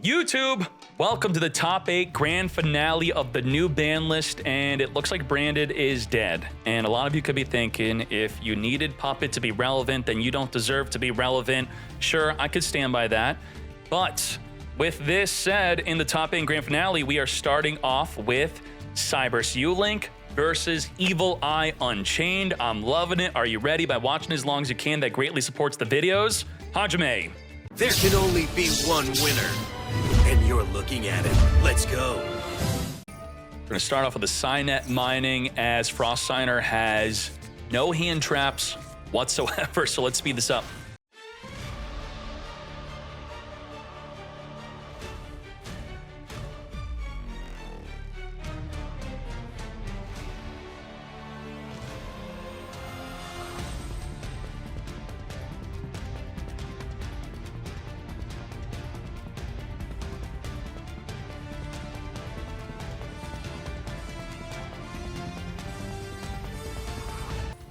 YouTube, welcome to the top 8 grand finale of the new ban list, and it looks like Branded is dead. And a lot of you could be thinking, if you needed Puppet to be relevant, then you don't deserve to be relevant. Sure, I could stand by that. But with this said, in the top 8 grand finale, we are starting off with Cyberse U-Link versus Evil Eye Unchained. I'm loving it. Are you ready? By watching as long as you can, that greatly supports the videos. Hajime. There can only be one winner, and you're looking at it. Let's go. We're going to start off with the Cynet mining, as Frost Signer has no hand traps whatsoever, so let's speed this up.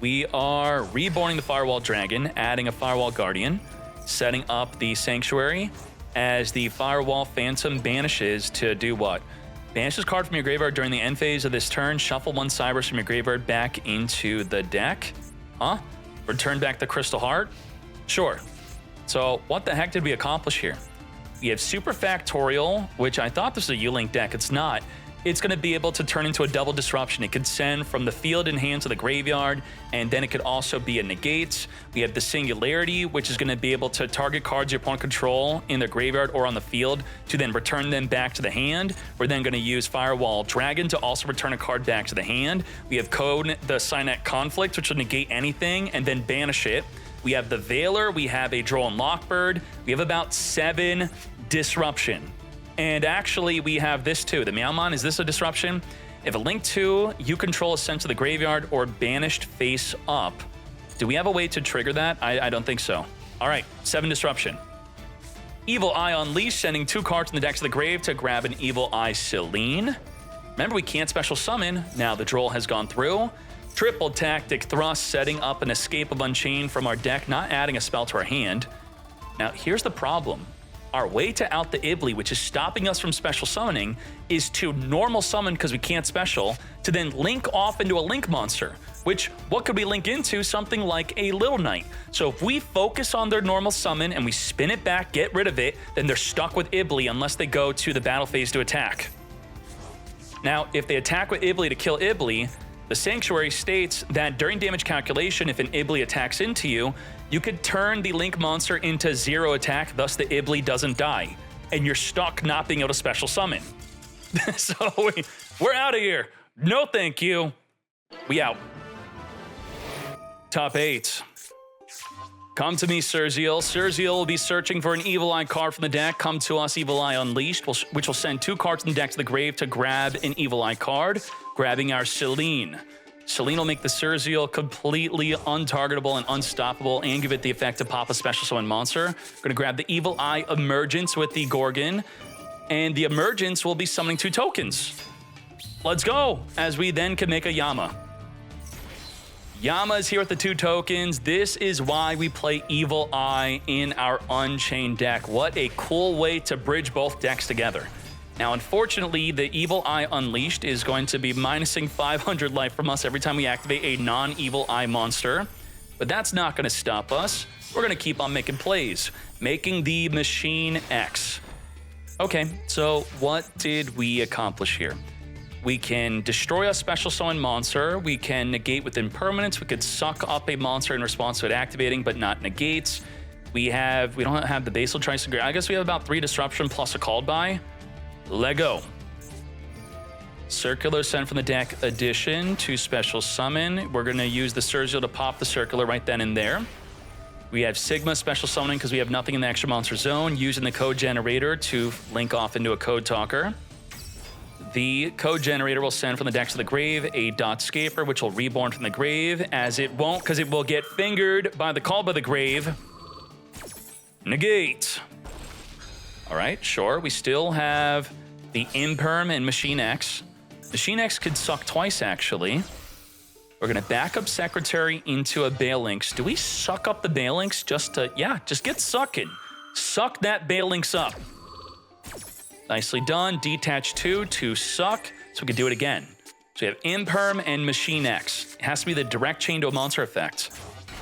We are reborning the Firewall Dragon, adding a Firewall Guardian, setting up the Sanctuary as the Firewall Phantom banishes to do what? Banishes card from your graveyard during the end phase of this turn, shuffle one Cyberse from your graveyard back into the deck. Huh? Return back the Crystal Heart? Sure. So what the heck did we accomplish here? We have Super Factorial, which I thought this was a U-Link deck. It's not. It's going to be able to turn into a double disruption. It could send from the field in hand to the graveyard, and then it could also be a negate. We have the Singularity, which is going to be able to target cards your opponent control in their graveyard or on the field to then return them back to the hand. We're then going to use Firewall Dragon to also return a card back to the hand. We have Code, the Cynet Conflict, which will negate anything and then banish it. We have the Veiler. We have a Droll and Lockbird. We have about 7 disruption. And actually, we have this too. The Meowmon, is this a disruption? If a Link 2, you control is sent to the graveyard or banished face up. Do we have a way to trigger that? I don't think so. All right, 7 disruption. Evil Eye Unleashed, sending 2 cards in the deck to the grave to grab an Evil Eye Celine. Remember, we can't special summon. Now the Droll has gone through. Triple Tactic Thrust, setting up an Escape of Unchained from our deck, not adding a spell to our hand. Now, here's the problem. Our way to out the Ibli, which is stopping us from special summoning, is to normal summon because we can't special, to then link off into a link monster, which, what could we link into? Something like a Little Knight. So if we focus on their normal summon and we spin it back, get rid of it, then they're stuck with Ibli unless they go to the battle phase to attack. Now, if they attack with Ibli to kill Ibli, the Sanctuary states that during damage calculation, if an Ibli attacks into you, you could turn the Link monster into 0 attack, thus the Ibli doesn't die, and you're stuck not being able to special summon. So we're out of here. No thank you. We out. Top 8. Come to me, Surzeal. Surzeal will be searching for an Evil Eye card from the deck. Come to us, Evil Eye Unleashed, which will send 2 cards in the deck to the grave to grab an Evil Eye card, grabbing our Celine. Celine will make the Surzeal completely untargetable and unstoppable and give it the effect to pop a special summon monster. We're going to grab the Evil Eye Emergence with the Gorgon, and the Emergence will be summoning 2 tokens. Let's go, as we then can make a Yama. Yama is here with the 2 tokens. This is why we play Evil Eye in our Unchained deck. What a cool way to bridge both decks together. Now, unfortunately, the Evil Eye Unleashed is going to be minusing 500 life from us every time we activate a non-Evil Eye monster. But that's not going to stop us. We're going to keep on making plays, making the Machine X. Okay, so what did we accomplish here? We can destroy a special summon monster. We can negate with impermanence. We could suck up a monster in response to it activating, but not negates. We don't have the Basal Tricycle. I guess we have about 3 disruption plus a called by. Lego. Circular sent from the deck addition to special summon. We're going to use the Surzeal to pop the Circular right then and there. We have Sigma special summoning because we have nothing in the extra monster zone, using the code generator to link off into a code talker. The code generator will send from the deck to the grave a Dotscaper, which will reborn from the grave, as it won't, because it will get fingered by the call by the grave. Negate. All right, sure. We still have the Imperm and Machine X. Machine X could suck twice, actually. We're going to back up Secretary into a Balinx. Do we suck up the Balinx just to... Yeah, just get sucking. Suck that Balinx up. Nicely done. Detach 2 to suck, so we can do it again. So we have Imperm and Machine X. It has to be the direct chain to a monster effect.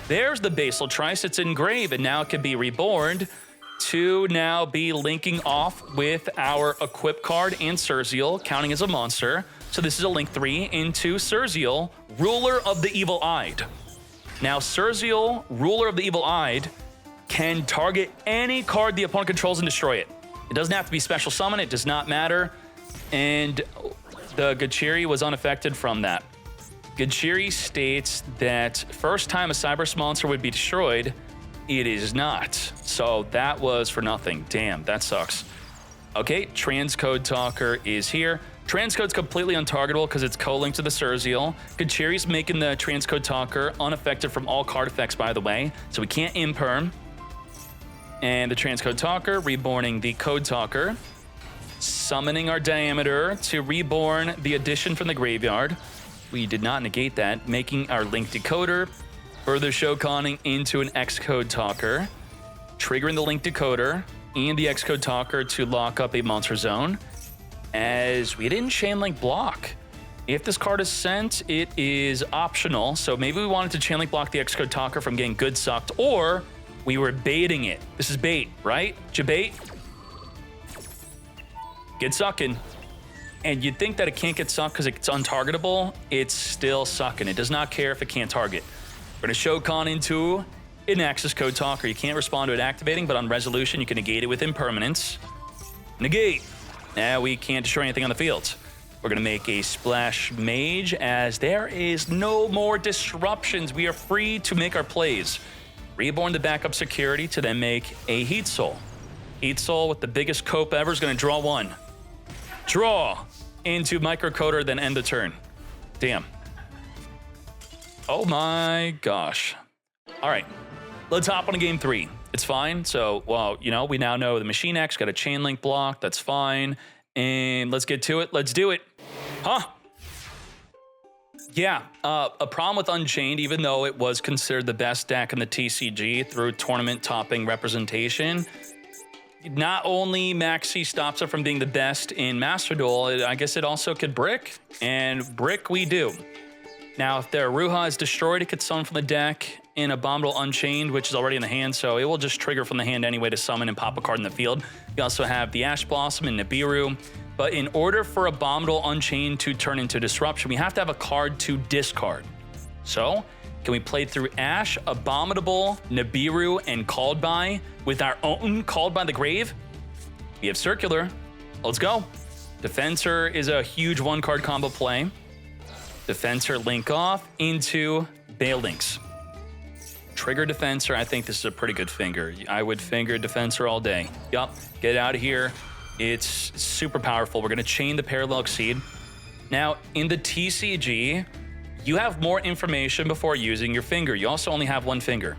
There's the Basal Trice. It's engraved, and now it can be reborn to now be linking off with our Equip card and Surziel, counting as a monster. So this is a link 3 into Surziel, Ruler of the Evil-Eyed. Now, Surziel, Ruler of the Evil-Eyed, can target any card the opponent controls and destroy it. It doesn't have to be special summon, it does not matter. And the Gachiri was unaffected from that. Gachiri states that first time a Cyberse monster would be destroyed, it is not. So that was for nothing. Damn, that sucks. Okay, Transcode Talker is here. Transcode's completely untargetable because it's co-linked to the Surziel. Gachiri's making the Transcode Talker unaffected from all card effects, by the way, so we can't imperm. And the Transcode Talker, reborning the Code Talker. Summoning our Diameter to reborn the addition from the graveyard. We did not negate that, making our Link Decoder. Further Shoconning into an X-Code Talker. Triggering the Link Decoder and the X-Code Talker to lock up a Monster Zone. As we didn't chain link block. If this card is sent, it is optional. So maybe we wanted to chain link block the X-Code Talker from getting good sucked, or we were baiting it. This is bait, right? Jabait? Get sucking. And you'd think that it can't get sucked because it's untargetable. It's still sucking. It does not care if it can't target. We're gonna Shokan into an Access Code Talker. You can't respond to it activating, but on resolution, you can negate it with Impermanence. Negate. Now we can't destroy anything on the field. We're gonna make a Splash Mage as there is no more disruptions. We are free to make our plays. Reborn the backup security to then make a Heat Soul. Heat Soul with the biggest cope ever is gonna draw 1. Draw into Microcoder, then end the turn. Damn. Oh my gosh. All right, let's hop on to game 3. It's fine. So, well, you know, we now know the Machine X got a chain link block. That's fine. And let's get to it. Let's do it. Huh? Yeah, a problem with Unchained, even though it was considered the best deck in the TCG through tournament topping representation, not only Maxi stops it from being the best in Master Duel, I guess it also could brick, and brick we do. Now, if their Ruha is destroyed, it could summon from the deck in Abominable Unchained, which is already in the hand, so it will just trigger from the hand anyway to summon and pop a card in the field. We also have the Ash Blossom and Nibiru, but in order for Abominable Unchained to turn into Disruption, we have to have a card to discard. So, can we play through Ash, Abominable, Nibiru, and Called By with our own Called By the Grave? We have Circular. Let's go. Defensor is a huge one-card combo play. Defensor link off into Balinks. Trigger Defensor, I think this is a pretty good finger. I would finger Defensor all day. Yup, get out of here. It's super powerful. We're gonna chain the Parallel Exceed. Now, in the TCG, you have more information before using your finger. You also only have one finger.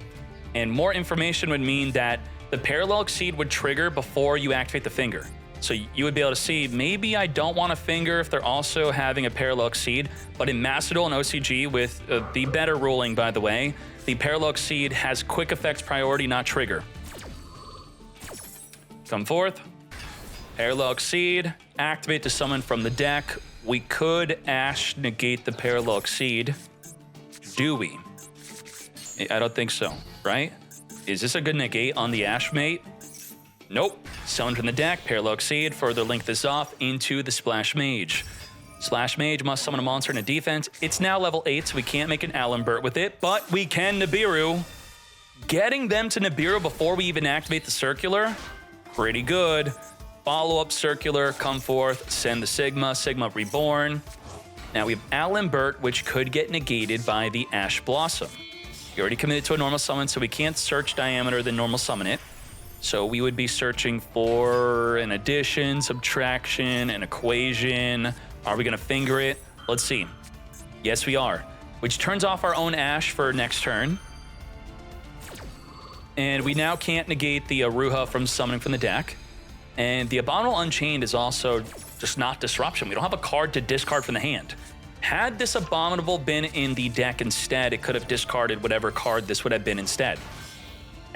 And more information would mean that the Parallel Exceed would trigger before you activate the finger. So you would be able to see, maybe I don't want a finger if they're also having a Parallel Exceed, but in Master Duel and OCG with the better ruling, by the way, the Parallel Exceed has quick effects priority, not trigger. Come forth. Parallel Exceed, activate to summon from the deck. We could Ash negate the Parallel Exceed. Do we? I don't think so, right? Is this a good negate on the Ash mate? Nope. Summon from the deck, Parallel Exceed, further link this off into the Splash Mage. Splash Mage must summon a monster in a defense. It's now level 8, so we can't make an Allenbert with it, but we can Nibiru. Getting them to Nibiru before we even activate the Circular, pretty good. Follow-up Circular, come forth, send the Sigma, Sigma Reborn. Now we have Allenbert, which could get negated by the Ash Blossom. You already committed to a normal summon, so we can't search Diameter, then normal summon it. So we would be searching for an addition, subtraction, an equation. Are we gonna finger it? Let's see. Yes, we are. Which turns off our own Ash for next turn. And we now can't negate the Ruha from summoning from the deck. And the Abominable Unchained is also just not Disruption. We don't have a card to discard from the hand. Had this Abominable been in the deck instead, it could have discarded whatever card this would have been instead.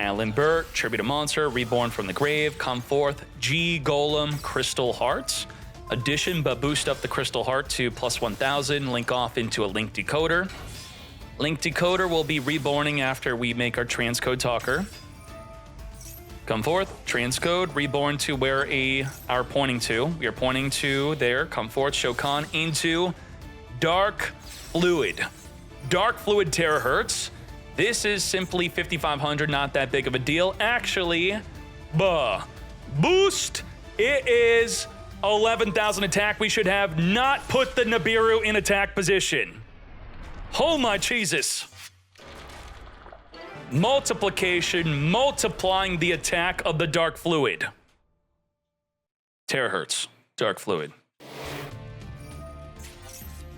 Alan Burt, Tribute to Monster, Reborn from the Grave, Come Forth, G Golem, Crystal Hearts. Addition, but boost up the Crystal Heart to +1000, link off into a Link Decoder. Link Decoder will be reborning after we make our transcode talker. Come Forth, transcode, reborn to where are pointing to. We are pointing to there, Come Forth, Shokan, into Dark Fluid. Dark Fluid Terahertz. This is simply 5,500, not that big of a deal. Actually, boost, it is 11,000 attack. We should have not put the Nibiru in attack position. Oh my Jesus. Multiplication, multiplying the attack of the Dark Fluid. Terahertz, Dark Fluid.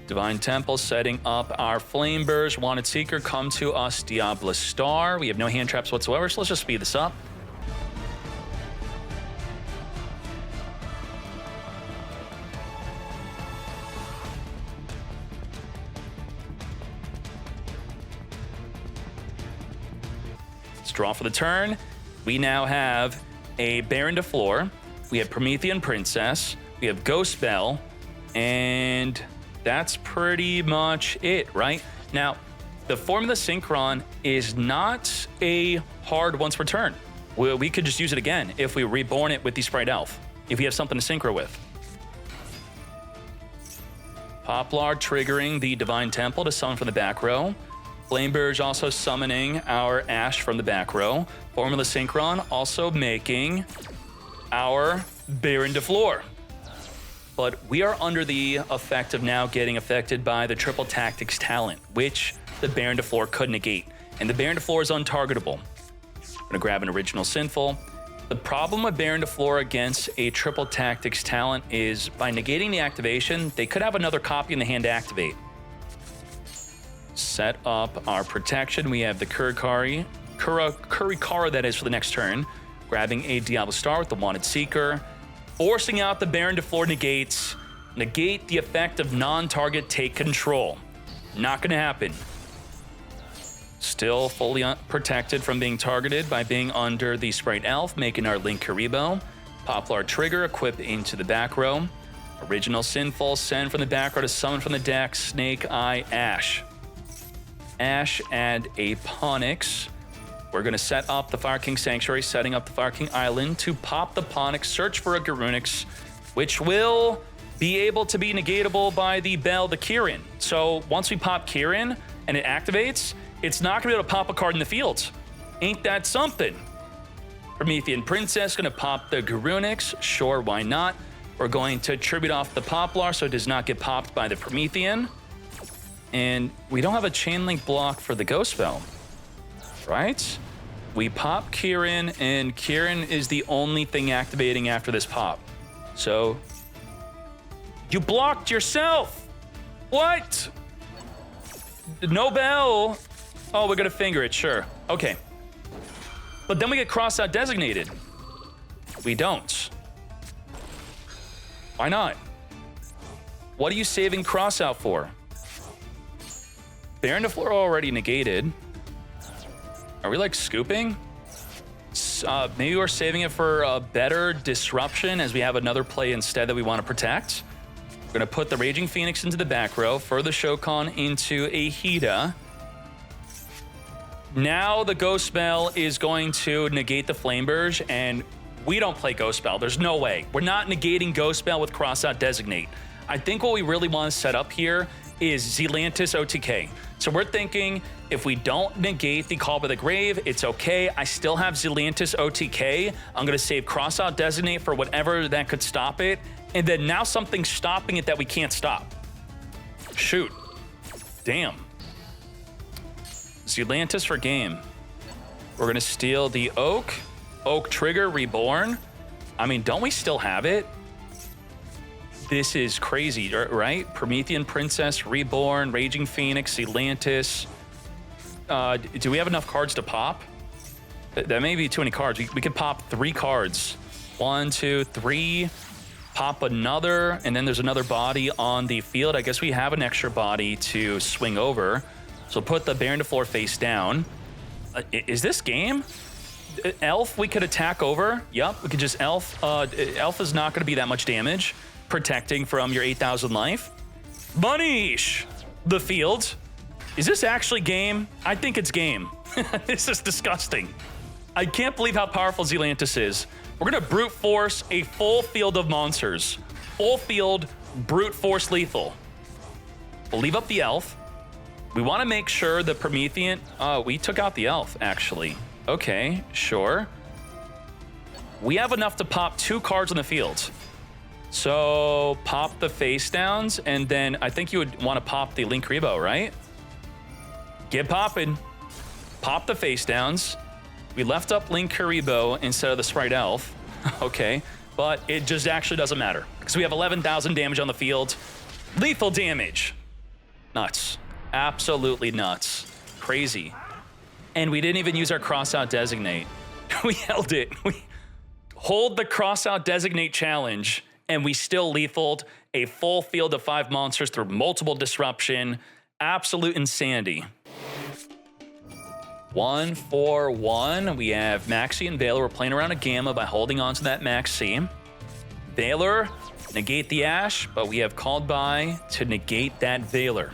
Divine Temple setting up our Flame Burst. Wanted Seeker, come to us, Diablo Star. We have no hand traps whatsoever, so let's just speed this up. Let's draw for the turn. We now have a Baron de Flor. We have Promethean Princess. We have Ghost Bell. And that's pretty much it, right? Now, the Formula Synchron is not a hard once per turn. We could just use it again if we reborn it with the Sprite Elf, if we have something to synchro with. Poplar triggering the Divine Temple to summon from the back row. Flameburge also summoning our Ash from the back row. Formula Synchron also making our Baron de Flor. But we are under the effect of now getting affected by the Triple Tactics talent, which the Baron de Flor could negate. And the Baron de Flor is untargetable. I'm gonna grab an Original Sinful. The problem with Baron de Flor against a Triple Tactics talent is by negating the activation, they could have another copy in the hand to activate. Set up our protection. We have the Kurikara that is for the next turn. Grabbing a Diablo Star with the Wanted Seeker. Forcing out the Baron de Flor negates. Negate the effect of non-target take control. Not gonna happen. Still fully protected from being targeted by being under the Sprite Elf, making our Link Karibo. Poplar Trigger, equip into the back row. Original Sinful, send from the back row to summon from the deck, Snake Eye Ash. Ash and a Ponix. We're going to set up the Fire King Sanctuary, setting up the Fire King Island to pop the Ponix, search for a Garunix, which will be able to be negatable by the Bell, the Kirin. So once we pop Kirin and it activates, it's not going to be able to pop a card in the field. Ain't that something? Promethean Princess going to pop the Garunix. Sure, why not? We're going to tribute off the Poplar so it does not get popped by the Promethean. And we don't have a chain link block for the Ghost Bell, right? We pop Kirin, and Kirin is the only thing activating after this pop. So, you blocked yourself! What? No bell! Oh, we're gonna finger it, sure. Okay. But then we get cross-out designated. We don't. Why not? What are you saving cross-out for? Baron de Flor already negated. Are we like scooping? Maybe we're saving it for a better disruption as we have another play instead that we want to protect. We're gonna put the Raging Phoenix into the back row, further Shokan into a Hida. Now the Ghost Spell is going to negate the Flameburge, and we don't play Ghost Spell. There's no way. We're not negating Ghost Spell with Crossout Designate. I think what we really want to set up here is Zelantis OTK. So we're thinking if we don't negate the Call by the Grave, it's okay. I still have Zelantis OTK. I'm going to save Crossout Designate for whatever that could stop it. And then now something's stopping it that we can't stop. Shoot. Damn. Zelantis for game. We're going to steal the Oak. Oak Trigger Reborn. I mean, don't we still have it? This is crazy, right? Promethean Princess, Reborn, Raging Phoenix, Zelantis. Do we have enough cards to pop? That may be too many cards. We could pop 3 cards. 1, 2, 3. Pop another, and then there's another body on the field. I guess we have an extra body to swing over. So put the Baron de Flor face down. Is this game? Elf, we could attack over. Yep, we could just Elf. Elf is not going to be that much damage, protecting from your 8,000 life. Manish, the field. Is this actually game? I think it's game. This is disgusting. I can't believe how powerful Zealantis is. We're going to brute force a full field of monsters. Full field, brute force lethal. We'll leave up the Elf. We want to make sure the Promethean... we took out the Elf, actually. Okay, sure. We have enough to pop 2 cards on the field. So pop the face downs, and then I think you would want to pop the Link Rebo, right? Get popping. Pop the face downs. We left up Link Kuribo instead of the Sprite Elf. Okay, but it just actually doesn't matter because we have 11,000 damage on the field. Lethal damage. Nuts. Absolutely nuts. Crazy. And we didn't even use our cross-out designate. We held it. We hold the cross-out designate challenge, and we still lethaled a full field of 5 monsters through multiple disruption. Absolute insanity. 1-4-1. We have Maxi and Valor. We're playing around a Gamma by holding on to that Maxi. Valor, negate the Ash, but we have called by to negate that Valor.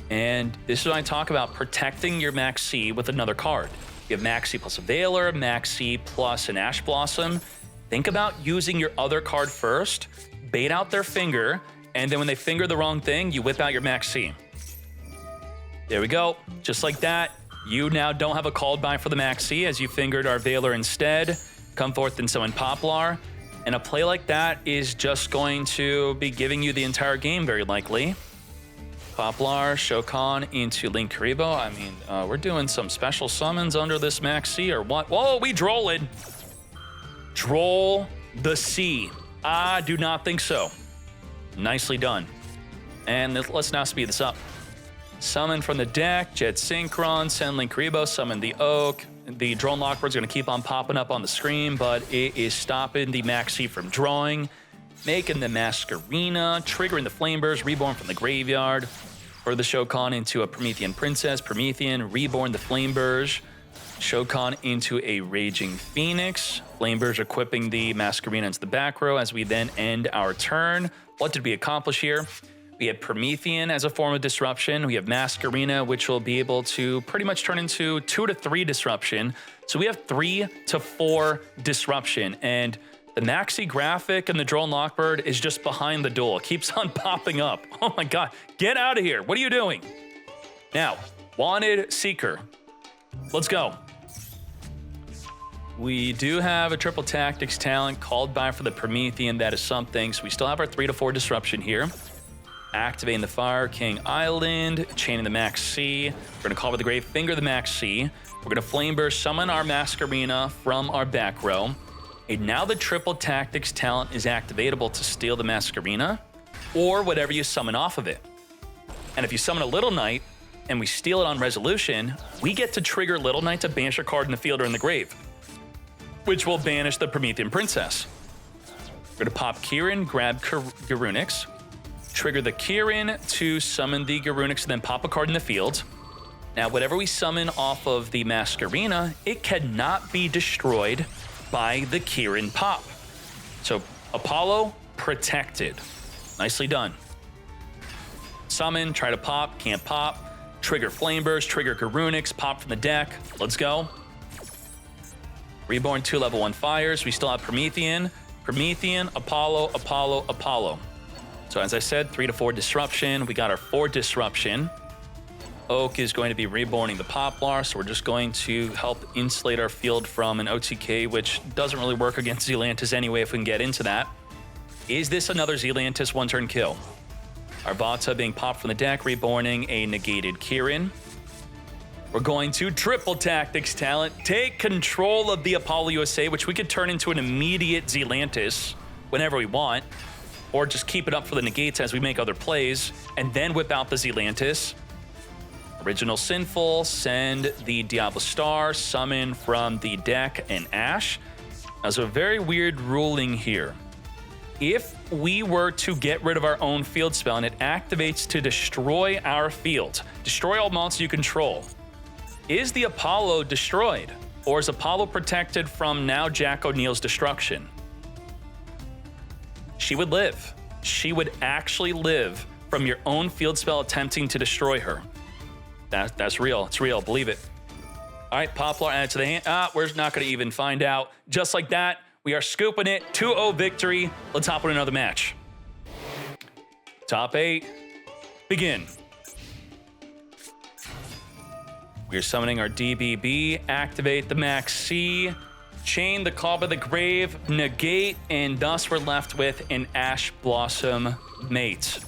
And this is what I talk about, protecting your Maxi with another card. You have Maxi plus a Valor, Maxi plus an Ash Blossom. Think about using your other card first, bait out their finger, and then when they finger the wrong thing, you whip out your Maxi. There we go. Just like that, you now don't have a called by for the Maxi as you fingered our Valor instead. Come forth and summon Poplar. And a play like that is just going to be giving you the entire game, very likely. Poplar, Shokan into Link Kuribo. I mean, we're doing some special summons under this Maxi or what? Whoa, we droll it. Droll the sea. I do not think so. Nicely done. And let's now speed this up. Summon from the deck, Jet Synchron, send Link Kuribo, summon the Oak. The Drone Lockbird's going to keep on popping up on the screen, but it is stopping the Maxi from drawing, making the Masquerena, triggering the Flameburst, reborn from the graveyard, for the Shokan into a Promethean Princess, Promethean, reborn the Flameburst, Shokan into a Raging Phoenix, Flameburst equipping the Masquerena into the back row as we then end our turn. What did we accomplish here? We have Promethean as a form of disruption. We have Masquerena, which will be able to pretty much turn into 2 to 3 disruption. So we have 3 to 4 disruption. And the Maxi graphic and the Drone Lockbird is just behind the duel. It keeps on popping up. Oh my God, get out of here. What are you doing? Now, Wanted Seeker. Let's go. We do have a triple tactics talent called by for the Promethean. That is something. So we still have our 3 to 4 disruption here. Activating the Fire King Island, chaining the Maxi. We're gonna call with the Grave, finger the Maxi. We're gonna Flameburst, summon our Masquerena from our back row. And now the triple tactics talent is activatable to steal the Masquerena or whatever you summon off of it. And if you summon a Little Knight and we steal it on resolution, we get to trigger Little Knight to banish a card in the field or in the grave, which will banish the Promethean Princess. We're gonna pop Kieran, grab Garunix, trigger the Kieran to summon the Garunix, and then pop a card in the field. Now, whatever we summon off of the Masquerena, it cannot be destroyed by the Kieran pop. So Apollo, protected. Nicely done. Summon, try to pop, can't pop. Trigger Flameburst, trigger Garunix, pop from the deck. Let's go. Reborn 2 level 1 fires. We still have Promethean. Promethean, Apollo, Apollo, Apollo. So as I said, 3 to 4 disruption. We got our 4 disruption. Oak is going to be reborning the Poplar, so we're just going to help insulate our field from an OTK, which doesn't really work against Zealantis anyway if we can get into that. Is this another Zealantis one-turn kill? Arvata being popped from the deck, reborning a negated Kieran. We're going to triple tactics talent, take control of the Apollo USA, which we could turn into an immediate Zealantis whenever we want, or just keep it up for the negates as we make other plays, and then whip out the Zealantis. Original Sinful, send the Diablo Star, summon from the deck and Ash. Now, there's a very weird ruling here. If we were to get rid of our own field spell and it activates to destroy our field, destroy all monsters you control, is the Apollo destroyed? Or is Apollo protected from now Jack O'Neill's destruction? She would live. She would actually live from your own field spell attempting to destroy her. That's real. It's real. Believe it. All right, Poplar added to the hand. We're not going to even find out. Just like that, we are scooping it. 2-0 victory. Let's hop on another match. Top 8. Begin. We're summoning our DBB. Activate the Max C. Chain the Call by the Grave. Negate. And thus we're left with an Ash Blossom mate.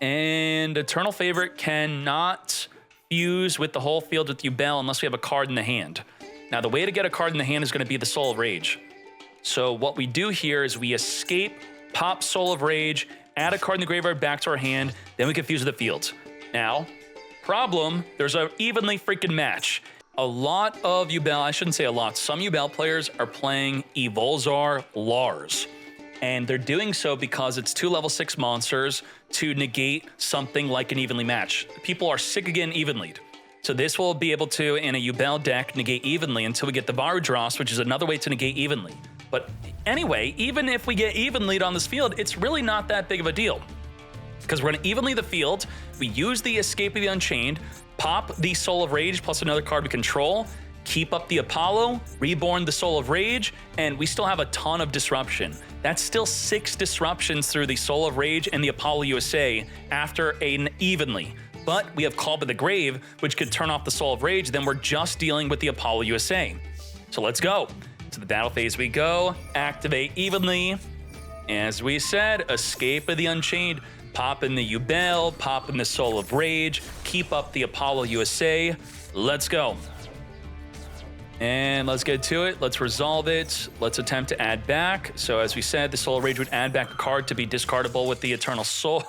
And Eternal Favorite cannot fuse with the whole field with Yubel unless we have a card in the hand. Now, the way to get a card in the hand is going to be the Soul of Rage. So what we do here is we escape, pop Soul of Rage, add a card in the graveyard back to our hand, then we can fuse with the field. Now, problem, there's an evenly freaking match. A lot of Yubel, I shouldn't say a lot, some Yubel players are playing Evolzar Lars. And they're doing so because it's 2 level 6 monsters to negate something like an evenly match. People are sick of getting evenly. So this will be able to, in a Yubel deck, negate evenly until we get the Varudross, which is another way to negate evenly. But anyway, even if we get evenly on this field, it's really not that big of a deal. Because we're going to evenly the field, we use the Escape of the Unchained, pop the Soul of Rage plus another card we control, keep up the Apollo, reborn the Soul of Rage, and we still have a ton of disruption. That's still 6 disruptions through the Soul of Rage and the Apollo USA after an evenly. But we have Call by the Grave, which could turn off the Soul of Rage, then we're just dealing with the Apollo USA. So let's go. To the battle phase we go, activate evenly. As we said, Escape of the Unchained, pop in the Yubel, pop in the Soul of Rage, keep up the Apollo USA. Let's go. And let's get to it. Let's resolve it. Let's attempt to add back. So as we said, the Soul of Rage would add back a card to be discardable with the Eternal Soul.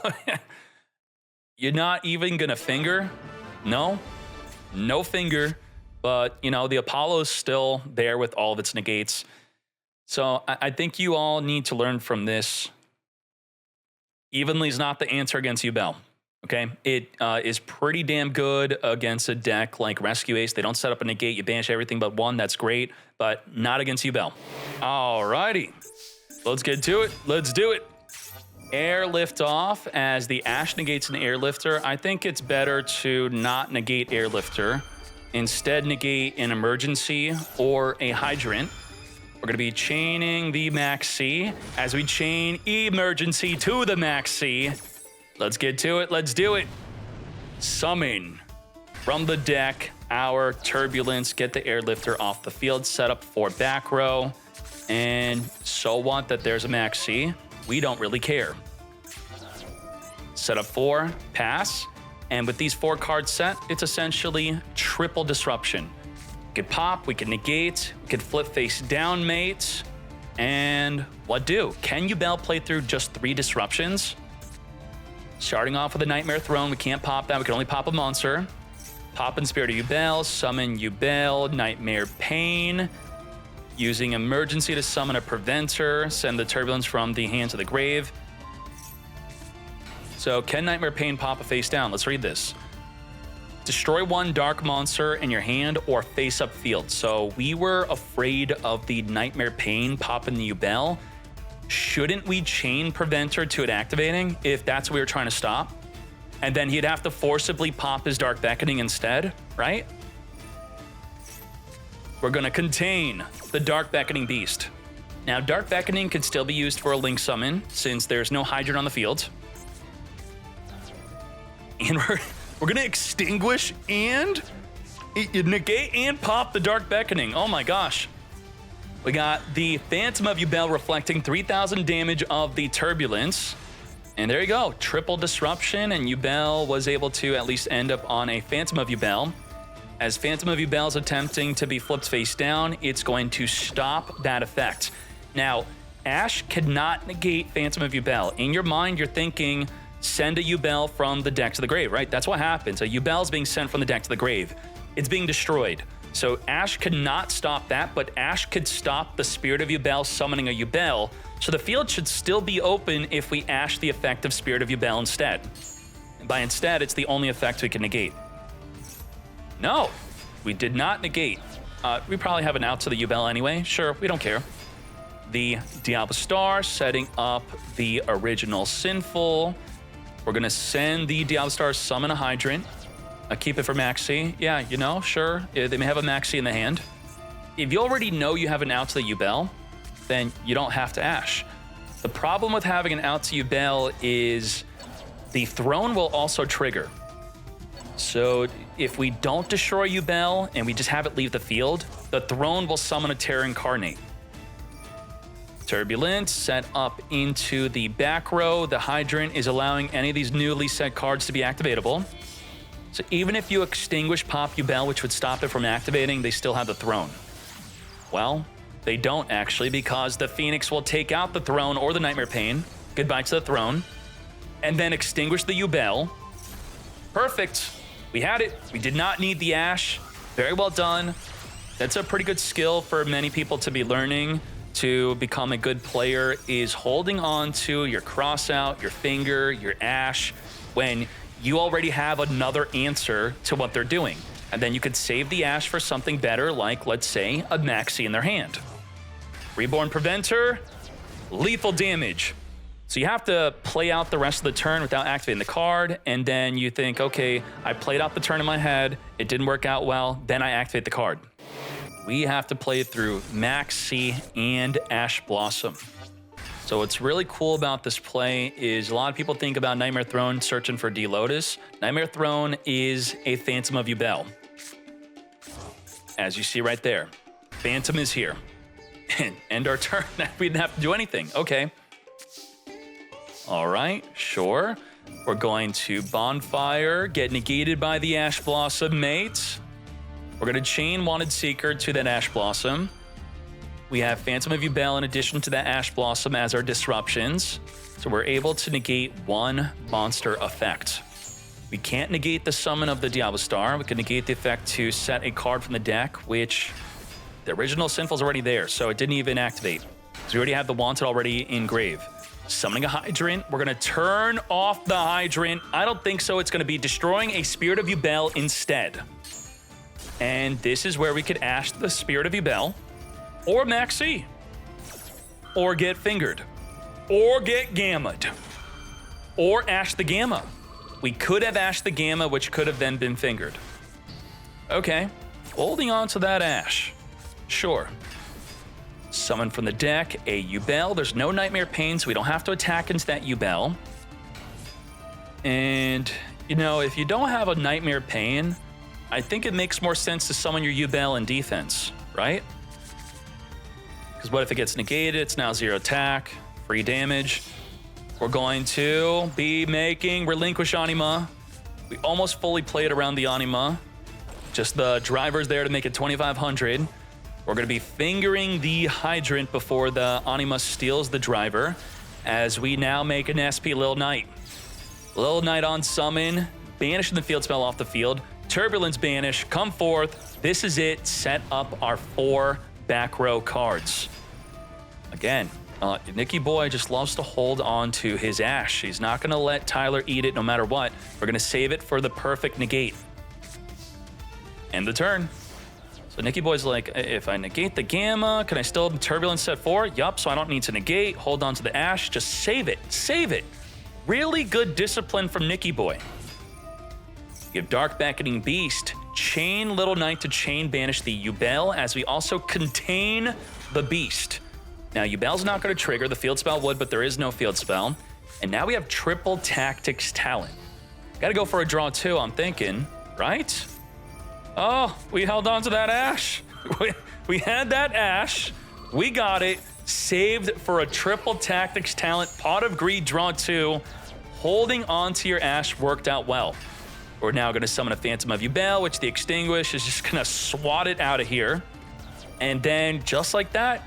You're not even gonna finger? No, no finger. But, you know, the Apollo's still there with all of its negates. So I think you all need to learn from this. Evenly is not the answer against Yubel. Okay, it is pretty damn good against a deck like Rescue Ace. They don't set up a negate, you banish everything but one, that's great, but not against Yubel. Alrighty, let's get to it, let's do it. Airlift off as the Ash negates an Airlifter. I think it's better to not negate Airlifter, instead negate an Emergency or a Hydrant. We're gonna be chaining the Max C as we chain Emergency to the Max C. Let's get to it. Let's do it. Summon from the deck our Turbulence. Get the Airlifter off the field. Set up for back row. And so what that there's a Max C. We don't really care. Set up 4. Pass. And with these 4 cards set, it's essentially triple disruption. We could pop. We could negate. We could flip face down mates. And what do? Can Yubel play through just 3 disruptions? Starting off with a Nightmare Throne, we can't pop that. We can only pop a monster. Pop in Spirit of Yubel, summon Yubel, Nightmare Pain. Using Emergency to summon a Preventer, send the Turbulence from the hand to the grave. So can Nightmare Pain pop a face down? Let's read this. Destroy 1 dark monster in your hand or face up field. So we were afraid of the Nightmare Pain popping the Yubel. Shouldn't we chain Preventer to it activating if that's what we were trying to stop? And then he'd have to forcibly pop his Dark Beckoning instead, right? We're gonna contain the Dark Beckoning Beast. Now, Dark Beckoning could still be used for a Link Summon since there's no Hydrant on the field. And we're gonna extinguish and negate and pop the Dark Beckoning. Oh my gosh. We got the Phantom of Yubel reflecting 3,000 damage of the Turbulence. And there you go, triple disruption, and Yubel was able to at least end up on a Phantom of Yubel. As Phantom of Yubel is attempting to be flipped face down, it's going to stop that effect. Now, Ash cannot negate Phantom of Yubel. In your mind, you're thinking, send a Yubel from the deck to the grave, right? That's what happens. A Yubel is being sent from the deck to the grave. It's being destroyed. So Ash cannot stop that, but Ash could stop the Spirit of Yubel summoning a Yubel. So the field should still be open if we Ash the effect of Spirit of Yubel instead. And by instead, it's the only effect we can negate. No, we did not negate. We probably have an out to the Yubel anyway. Sure, we don't care. The Diablo Star setting up the original Sinful. We're gonna send the Diablo Star summon a Hydrant. Keep it for Maxi. Yeah, you know, sure. They may have a Maxi in the hand. If you already know you have an out to the Yubel, then you don't have to Ash. The problem with having an out to Yubel is the Throne will also trigger. So if we don't destroy Yubel and we just have it leave the field, the Throne will summon a Terror Incarnate. Turbulence set up into the back row. The Hydrant is allowing any of these newly set cards to be activatable. So even if you extinguish Pop Yubel, which would stop it from activating, they still have the Throne. Well, they don't actually, because the Phoenix will take out the Throne or the Nightmare Pain. Goodbye to the Throne. And then extinguish the Yubel. Perfect. We had it. We did not need the Ash. Very well done. That's a pretty good skill for many people to be learning to become a good player, is holding on to your crossout, your finger, your Ash, when you already have another answer to what they're doing. And then you could save the Ash for something better, like, let's say, a Maxi in their hand. Reborn Preventer, lethal damage. So you have to play out the rest of the turn without activating the card, and then you think, okay, I played out the turn in my head, it didn't work out well, then I activate the card. We have to play through Maxi and Ash Blossom. So what's really cool about this play is a lot of people think about Nightmare Throne searching for D-Lotus. Nightmare Throne is a Phantom of Yubel. As you see right there, Phantom is here. And end our turn. We didn't have to do anything. Okay. All right, sure. We're going to Bonfire, get negated by the Ash Blossom mate. We're going to chain Wanted Seeker to that Ash Blossom. We have Phantom of Yubel in addition to that Ash Blossom as our disruptions. So we're able to negate one monster effect. We can't negate the summon of the Diablo Star. We can negate the effect to set a card from the deck, which the original Sinful's already there, so it didn't even activate. So we already have the Wanted already in grave. Summoning a Hydrant. We're going to turn off the Hydrant. I don't think so. It's going to be destroying a Spirit of Yubel instead. And this is where we could Ash the Spirit of Yubel, or Maxi, or get fingered, or get Gamma'd, or Ash the Gamma. We could have Ash the Gamma, which could have then been fingered. Okay, holding on to that Ash. Sure. Summon from the deck a Yubel. There's no Nightmare Pain, so we don't have to attack into that Yubel. And, you know, if you don't have a Nightmare Pain, I think it makes more sense to summon your Yubel in defense, right? Because what if it gets negated? It's now 0 attack, free damage. We're going to be making Relinquish Anima. We almost fully played around the Anima. Just the driver's there to make it 2,500. We're going to be fingering the Hydrant before the Anima steals the driver, as we now make an SP Lil Knight. Lil Knight on summon, banishing the field spell off the field. Turbulence banish, come forth. This is it. Set up our 4 back row cards. Again, Nicky Boy just loves to hold on to his Ash. He's not going to let Tyler eat it no matter what. We're going to save it for the perfect negate. End the turn. So Nicky Boy's like, if I negate the Gamma, can I still Turbulence set 4? Yup, so I don't need to negate. Hold on to the Ash. Just save it. Save it. Really good discipline from Nicky Boy. You have Dark Beckoning Beast. Chain Little Knight to chain banish the Yubel, as we also contain the Beast. Now, Yubel's not going to trigger. The field spell would, but there is no field spell. And now we have triple Tactics Talent. Got to go for a draw 2, I'm thinking, right? Oh, we held on to that Ash. We had that Ash. We got it. Saved for a triple Tactics Talent. Pot of Greed, draw 2. Holding on to your Ash worked out well. We're now going to summon a Phantom of Yubel, which the Extinguish is just going to swat it out of here. And then, just like that,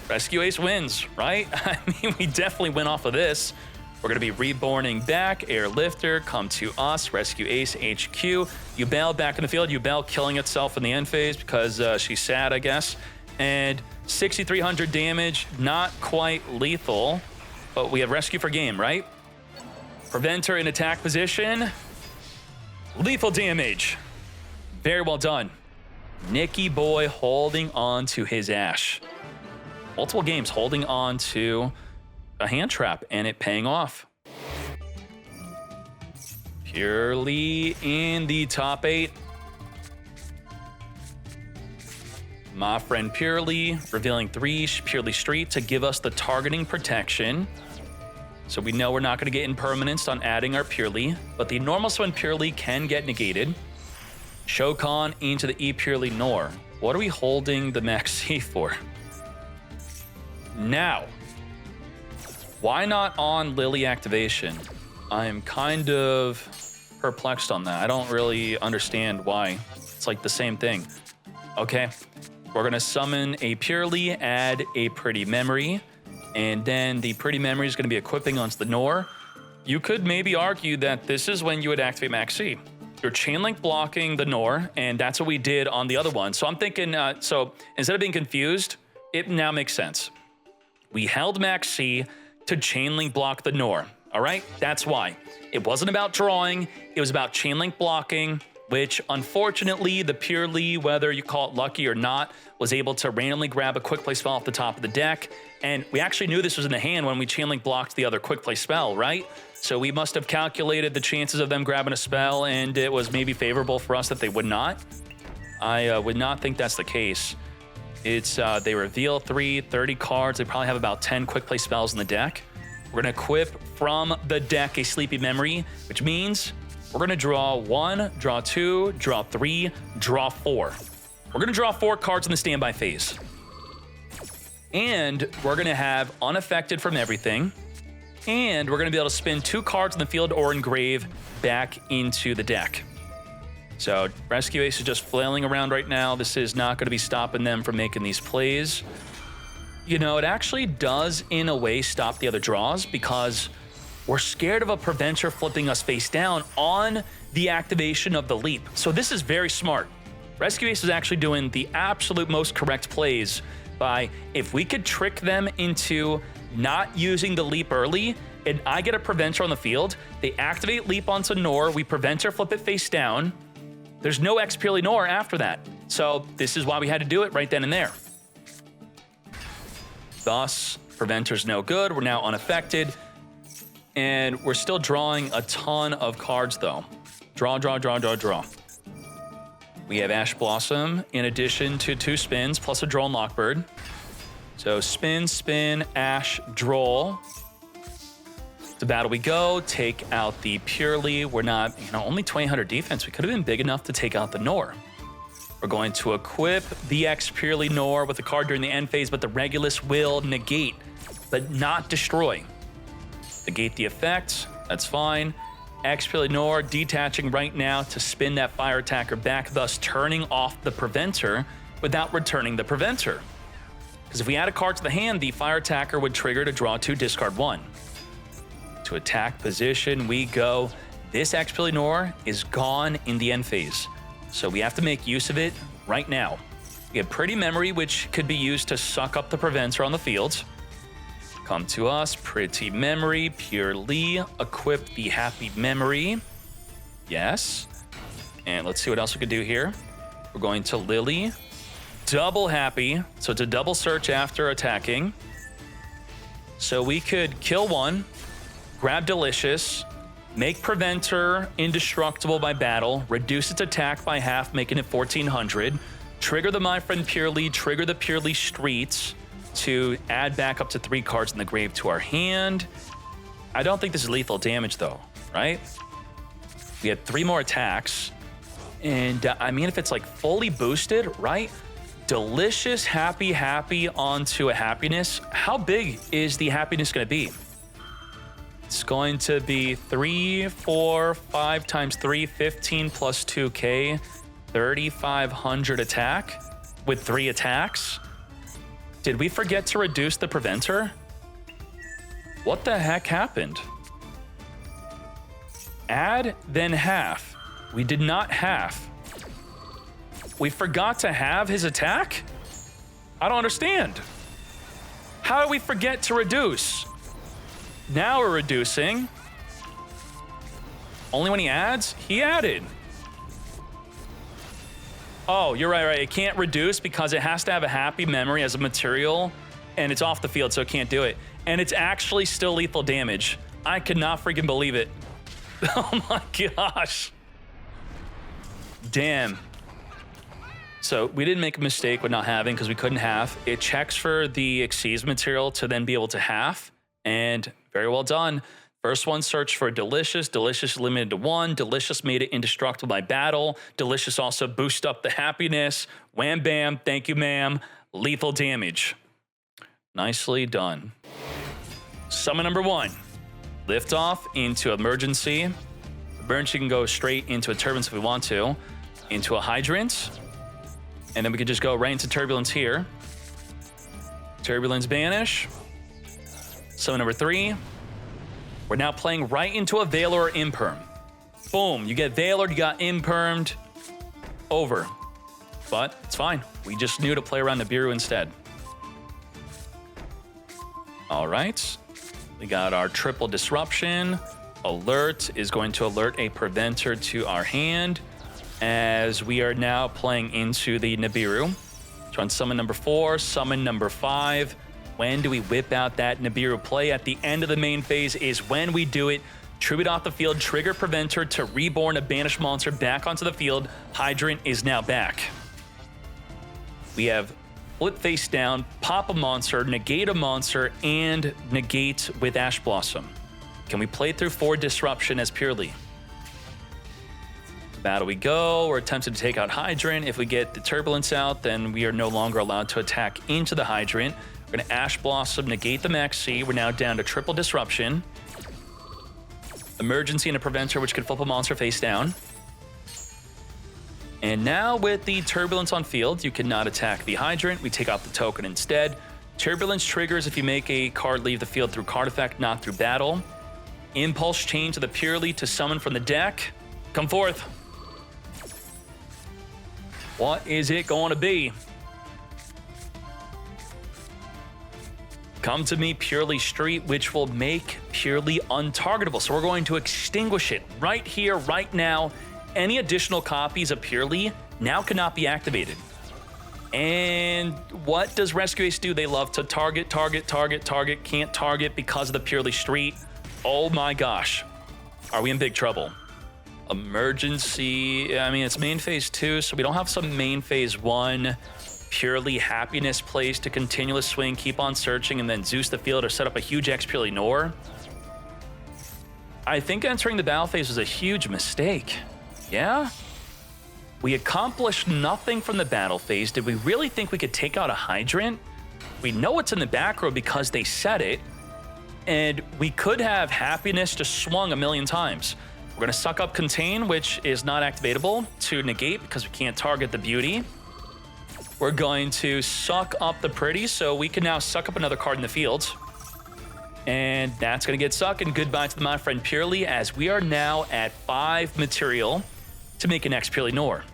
Rescue Ace wins, right? I mean, we definitely win off of this. We're going to be reborning back. Airlifter, come to us. Rescue Ace HQ. Yubel back in the field. Yubel killing itself in the end phase because she's sad, I guess. And 6,300 damage. Not quite lethal, but we have rescue for game, right? Preventer in attack position. Lethal damage. Very well done. Nicky boy holding on to his Ash. Multiple games holding on to a hand trap and it paying off. Purrely in the top 8. My friend Purrely revealing 3 Purrely Street to give us the targeting protection. So we know we're not going to get impermanence on adding our Purrely, but the normal summon Purrely can get negated. Shokan into the E Purrely Nor. What are we holding the Maxi for? Now, why not on Lily activation? I'm kind of perplexed on that. I don't really understand why. It's like the same thing. Okay, we're gonna summon a Purrely, add a Pretty Memory, and then the Pretty Memory is gonna be equipping onto the Nor. You could maybe argue that this is when you would activate Maxi. You're chain link blocking the Nor, and that's what we did on the other one. So I'm thinking, so instead of being confused, it now makes sense. We held Maxi to chain link block the Nor, all right? That's why. It wasn't about drawing, it was about chain link blocking, which unfortunately the Purrely, whether you call it lucky or not, was able to randomly grab a quick play spell off the top of the deck. And we actually knew this was in the hand when we chain link blocked the other quick play spell, right? So we must have calculated the chances of them grabbing a spell and it was maybe favorable for us that they would not. I would not think that's the case. It's they reveal 30 cards. They probably have about 10 quick play spells in the deck. We're gonna equip from the deck a Sleepy Memory, which means we're gonna draw 1, draw 2, draw 3, draw 4. We're gonna draw 4 cards in the standby phase. And we're gonna have unaffected from everything. And we're gonna be able to spin 2 cards in the field or engrave back into the deck. So Rescue Ace is just flailing around right now. This is not going to be stopping them from making these plays. You know, it actually does, in a way, stop the other draws because we're scared of a Preventer flipping us face down on the activation of the leap. So this is very smart. Rescue Ace is actually doing the absolute most correct plays by, if we could trick them into not using the leap early, and I get a Preventer on the field, they activate leap onto Nor, we Preventer flip it face down. There's no X Purrely Nor after that. So this is why we had to do it right then and there. Thus, Preventer's no good. We're now unaffected. And we're still drawing a ton of cards though. Draw, draw, draw, draw, draw. We have Ash Blossom in addition to 2 spins plus a Droll and Lockbird. So spin, spin, Ash, Droll. To battle we go, take out the Purrely. We're not, only 2,800 defense. We could have been big enough to take out the Nor. We're going to equip the X Purrely Nor with a card during the end phase, but the Regulus will negate, but not destroy. Negate the effect, that's fine. X Purrely Nor detaching right now to spin that fire attacker back, thus turning off the Preventer without returning the Preventer. Because if we add a card to the hand, the fire attacker would trigger to draw 2, discard 1. To attack position we go. This X Purrely Nor is gone in the end phase, so we have to make use of it right now. We have Pretty Memory, which could be used to suck up the Preventer on the field. Come to us, Pretty Memory, Purrely, equip the Happy Memory. Yes. And let's see what else we could do here. We're going to Lily, double Happy, so it's a double search after attacking. So we could kill 1, grab Delicious, make Preventer indestructible by battle, reduce its attack by half, making it 1,400, trigger the My Friend Purrely, trigger the Purrely Streets to add back up to 3 cards in the grave to our hand. I don't think this is lethal damage though, right? We had 3 more attacks. And I mean, if it's like fully boosted, right? Delicious, happy, happy onto a happiness. How big is the happiness gonna be? It's going to be 3, 4, 5 times 3, 15 plus 2k, 3,500 attack with 3 attacks. Did we forget to reduce the Preventer? What the heck happened? Add, then half. We did not half. We forgot to have his attack? I don't understand. How do we forget to reduce? Now we're reducing. Only when he adds? He added. Oh, you're right. It can't reduce because it has to have a happy memory as a material, and it's off the field, so it can't do it. And it's actually still lethal damage. I could not freaking believe it. Oh my gosh. Damn. So we didn't make a mistake with not having because we couldn't half. It checks for the Xyz material to then be able to half, and very well done. First one searched for Delicious. Delicious limited to 1. Delicious made it indestructible by battle. Delicious also boost up the happiness. Wham bam, thank you ma'am. Lethal damage. Nicely done. Summon number 1. Lift off into Emergency. Emergency can go straight into a Turbulence if we want to. Into a Hydrant. And then we could just go right into Turbulence here. Turbulence banish. Summon number 3. We're now playing right into a Veilor or Imperm. Boom, you get Veilor, you got Impermed. Over. But it's fine. We just knew to play around Nibiru instead. All right. We got our triple disruption. Alert is going to alert a preventer to our hand as we are now playing into the Nibiru. So on summon number 4, summon number 5. When do we whip out that Nibiru play? At the end of the main phase is when we do it. Tribute off the field, trigger preventer to reborn a banished monster back onto the field. Hydrant is now back. We have flip face down, pop a monster, negate a monster, and negate with Ash Blossom. Can we play through 4 disruption as Purrely? Battle we go. We're attempting to take out Hydrant. If we get the Turbulence out, then we are no longer allowed to attack into the Hydrant. We're going to Ash Blossom, negate the Max C. We're now down to triple disruption. Emergency and a preventer, which can flip a monster face down. And now with the Turbulence on field, you cannot attack the Hydrant. We take out the token instead. Turbulence triggers if you make a card leave the field through card effect, not through battle. Impulse chain to the Purrely to summon from the deck. Come forth. What is it going to be? Come to me, Purrely Street, which will make Purrely untargetable. So we're going to extinguish it right here, right now. Any additional copies of Purrely now cannot be activated. And what does Rescue Ace do? They love to target, can't target because of the Purrely Street. Oh my gosh. Are we in big trouble? Emergency, I mean, it's main phase 2, so we don't have some main phase 1 Purrely happiness plays to continuous swing, keep on searching, and then Zeus the field or set up a huge X Purrely Nor. I think entering the battle phase was a huge mistake. Yeah? We accomplished nothing from the battle phase. Did we really think we could take out a Hydrant? We know it's in the back row because they said it, and we could have happiness just swung a million times. We're going to suck up Contain, which is not activatable, to negate because we can't target the Beauty. We're going to suck up the Pretty, so we can now suck up another card in the field. And that's going to get sucked, and goodbye to my friend Purrely, as we are now at 5 material to make an X Purrely Nor.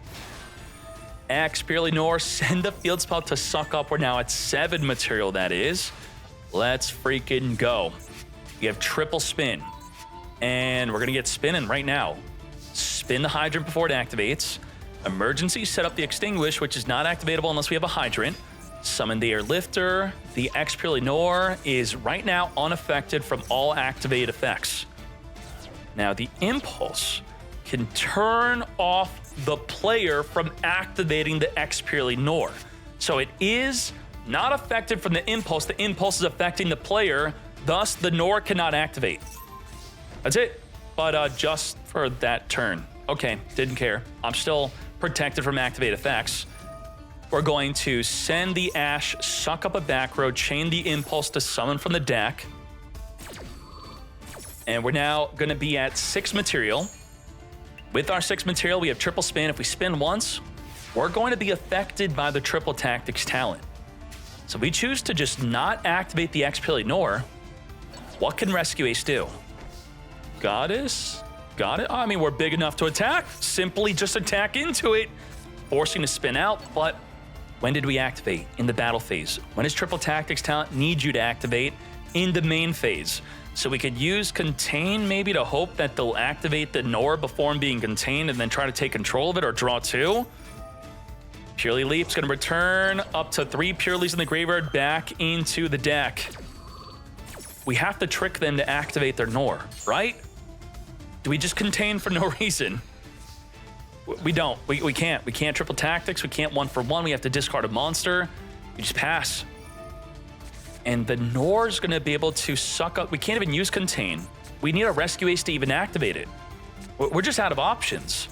X Purrely Nor, send the field spell to suck up. We're now at 7 material, that is. Let's freaking go. We have triple spin. And we're going to get spinning right now. Spin the Hydrant before it activates. Emergency, set up the Extinguish, which is not activatable unless we have a Hydrant. Summon the Airlifter. The X Purrely Nor is right now unaffected from all activated effects. Now, the Impulse can turn off the player from activating the X Purrely Nor. So it is not affected from the Impulse. The Impulse is affecting the player, thus the Nor cannot activate. That's it, but just for that turn. Okay, didn't care. I'm still protected from activate effects. We're going to send the Ash, suck up a back row, chain the Impulse to summon from the deck. And we're now going to be at 6 material. With our 6 material, we have triple spin. If we spin once, we're going to be affected by the triple tactics talent. So we choose to just not activate the X Purrely Nor. What can Rescue Ace do? Goddess? Got it. I mean, we're big enough to attack. Simply just attack into it, forcing to spin out. But when did we activate? In the battle phase. When does Triple Tactics talent need you to activate? In the main phase. So we could use Contain maybe to hope that they'll activate the Nora before him being contained and then try to take control of it or draw 2. Purrely Leap's going to return up to 3 Purrelys in the graveyard back into the deck. We have to trick them to activate their Nora, right? Do we just contain for no reason? We don't. We can't. We can't Triple Tactics. We can't 1-for-1. We have to discard a monster. We just pass. And the Nora's going to be able to suck up. We can't even use Contain. We need a Rescue Ace to even activate it. We're just out of options.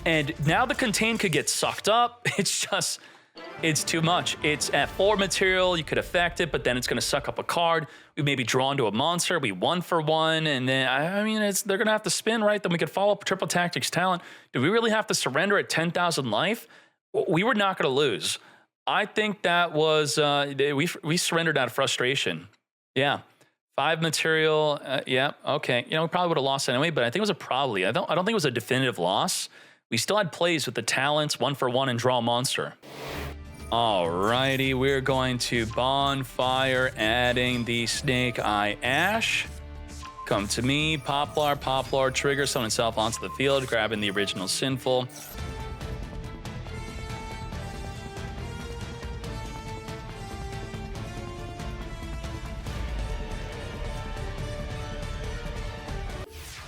And now the Contain could get sucked up. It's too much. It's at 4 material. You could affect it, but then it's going to suck up a card. We may be drawn to a monster. We 1-for-1. And then, I mean, they're going to have to spin, right? Then we could follow up Triple Tactics talent. Do we really have to surrender at 10,000 life? We were not going to lose. I think that was, we surrendered out of frustration. Yeah. 5 material. Yeah. Okay. You know, we probably would have lost anyway, but I think it was a probably. I don't think it was a definitive loss. We still had plays with the talents, 1-for-1 and draw a monster. Alrighty, we're going to Bonfire, adding the Snake Eye Ash. Come to me, Poplar, trigger, summon itself onto the field, grabbing the original Sinful.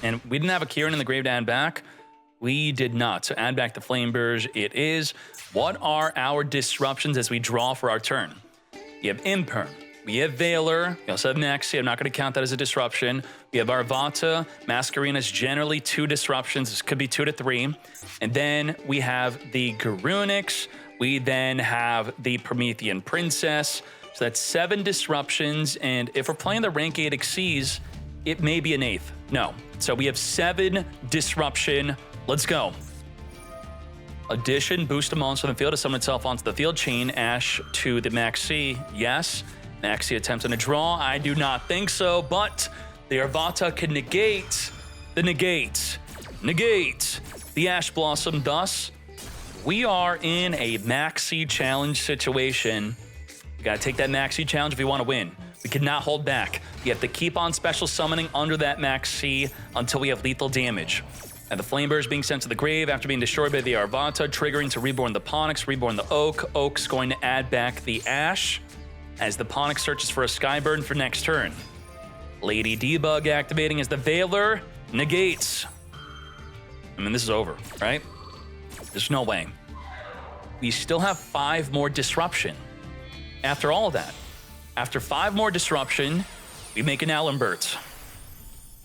And we didn't have a Kieran in the grave to add back. We did not. So add back the Flameburge. It is. What are our disruptions as we draw for our turn? We have Imperm. We have Veiler. We also have Nexi. I'm not going to count that as a disruption. We have Arvata. Masquerina's generally 2 disruptions. This could be 2 to 3. And then we have the Garunix. We then have the Promethean Princess. So that's 7 disruptions. And if we're playing the rank 8 Xyz, it may be an 8th. No. So we have 7 disruption. Let's go. Addition, boost a monster on the field to summon itself onto the field. Chain Ash to the Maxi. Yes. Maxi attempts on a draw. I do not think so, but the Arvata can negate the negate. Negate the Ash Blossom. Thus, we are in a Maxi challenge situation. We gotta take that Maxi challenge if we want to win. We cannot hold back. We have to keep on special summoning under that Maxi until we have lethal damage. And the Flameburge being sent to the grave after being destroyed by the Arvata, triggering to reborn the Ponix, reborn the Oak. Oak's going to add back the Ash as the Ponix searches for a Skyburn for next turn. Lady Debug activating as the Veiler negates. I mean, this is over, right? There's no way. We still have 5 more disruption. After all of that, after 5 more disruption, we make an Alenbert.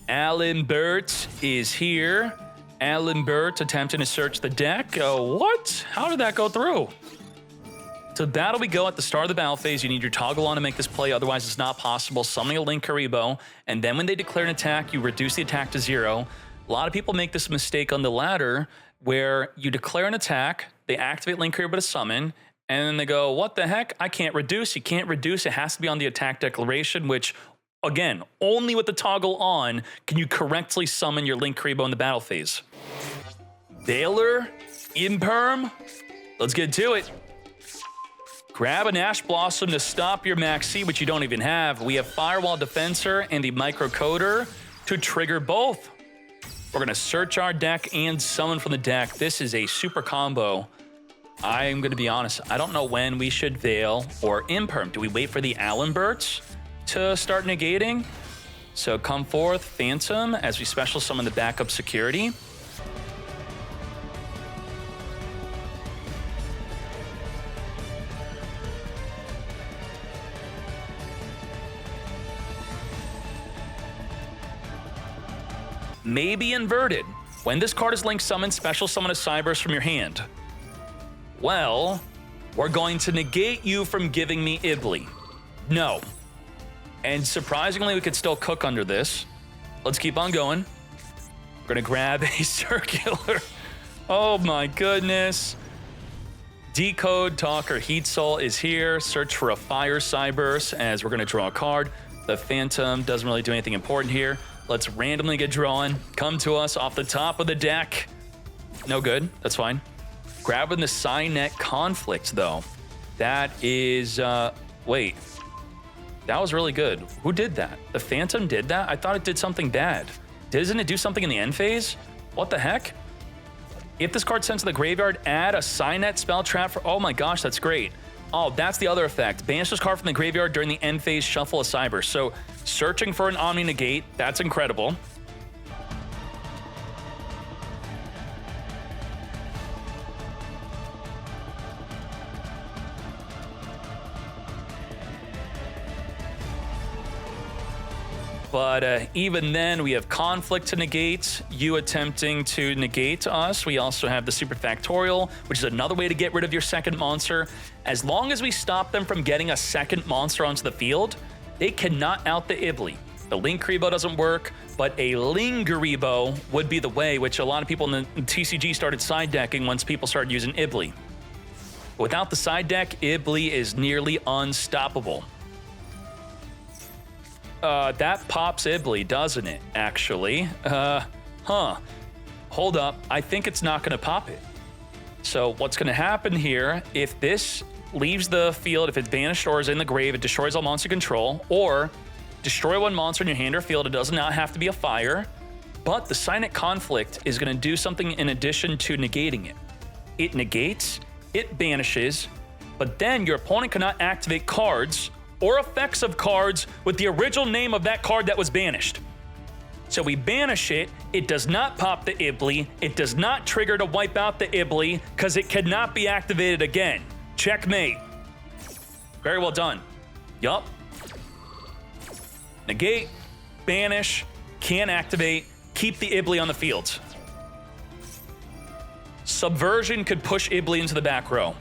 Alenbert is here. Alenbert attempting to search the deck. What? How did that go through? To battle we go at the start of the battle phase. You need your toggle on to make this play, otherwise it's not possible. Summoning a Link Karibo, and then when they declare an attack, you reduce the attack to 0. A lot of people make this mistake on the ladder, where you declare an attack, they activate Link Karibo to summon, and then they go, what the heck? I can't reduce. You can't reduce. It has to be on the attack declaration, which, again, only with the toggle on can you correctly summon your Link Karibo in the battle phase. Veiler, Imperm, let's get to it. Grab an Ash Blossom to stop your Maxi, which you don't even have. We have Firewall Defensor and the Microcoder to trigger both. We're going to search our deck and summon from the deck. This is a super combo. I'm going to be honest. I don't know when we should Veil or Imperm. Do we wait for the Alenberts to start negating? So come forth, Phantom, as we special summon the backup security. May be inverted. When this card is link summoned, special summon a Cyberse from your hand. Well, we're going to negate you from giving me Ibli. No. And surprisingly, we could still cook under this. Let's keep on going. We're gonna grab a circular. Oh my goodness. Decode Talker Heat Soul is here. Search for a Fire Cyberse as we're gonna draw a card. The Phantom doesn't really do anything important here. Let's randomly get drawn. Come to us off the top of the deck. No good. That's fine. Grabbing the Cynet Conflict, though. That is... wait. That was really good. Who did that? The Phantom did that? I thought it did something bad. Doesn't it do something in the end phase? What the heck? If this card's sent to the graveyard, add a Cynet spell trap for... Oh my gosh, that's great. Oh, that's the other effect. Banish this card from the graveyard during the end phase, shuffle a Cyberse. So, searching for an Omni Negate, that's incredible. But even then, we have Conflict to negate, you attempting to negate us. We also have the Superfactorial, which is another way to get rid of your second monster. As long as we stop them from getting a second monster onto the field, they cannot out the Ibli. The Linkuriboh doesn't work, but a Linguriboh would be the way, which a lot of people in the TCG started side decking once people started using Ibli. Without the side deck, Ibli is nearly unstoppable. That pops Ibli, doesn't it, actually? Hold up. I think it's not going to pop it. So what's going to happen here, if this leaves the field, if it's banished or is in the grave, it destroys all monster control, or destroy one monster in your hand or field. It does not have to be a fire, but the Cynet Conflict is going to do something in addition to negating it. It negates, it banishes, but then your opponent cannot activate cards or effects of cards with the original name of that card that was banished. So we banish it, it does not pop the Ibli, it does not trigger to wipe out the Ibli, because it cannot be activated again. Checkmate. Very well done. Yup. Negate, banish, can't activate, keep the Ibli on the field. Subversion could push Ibli into the back row.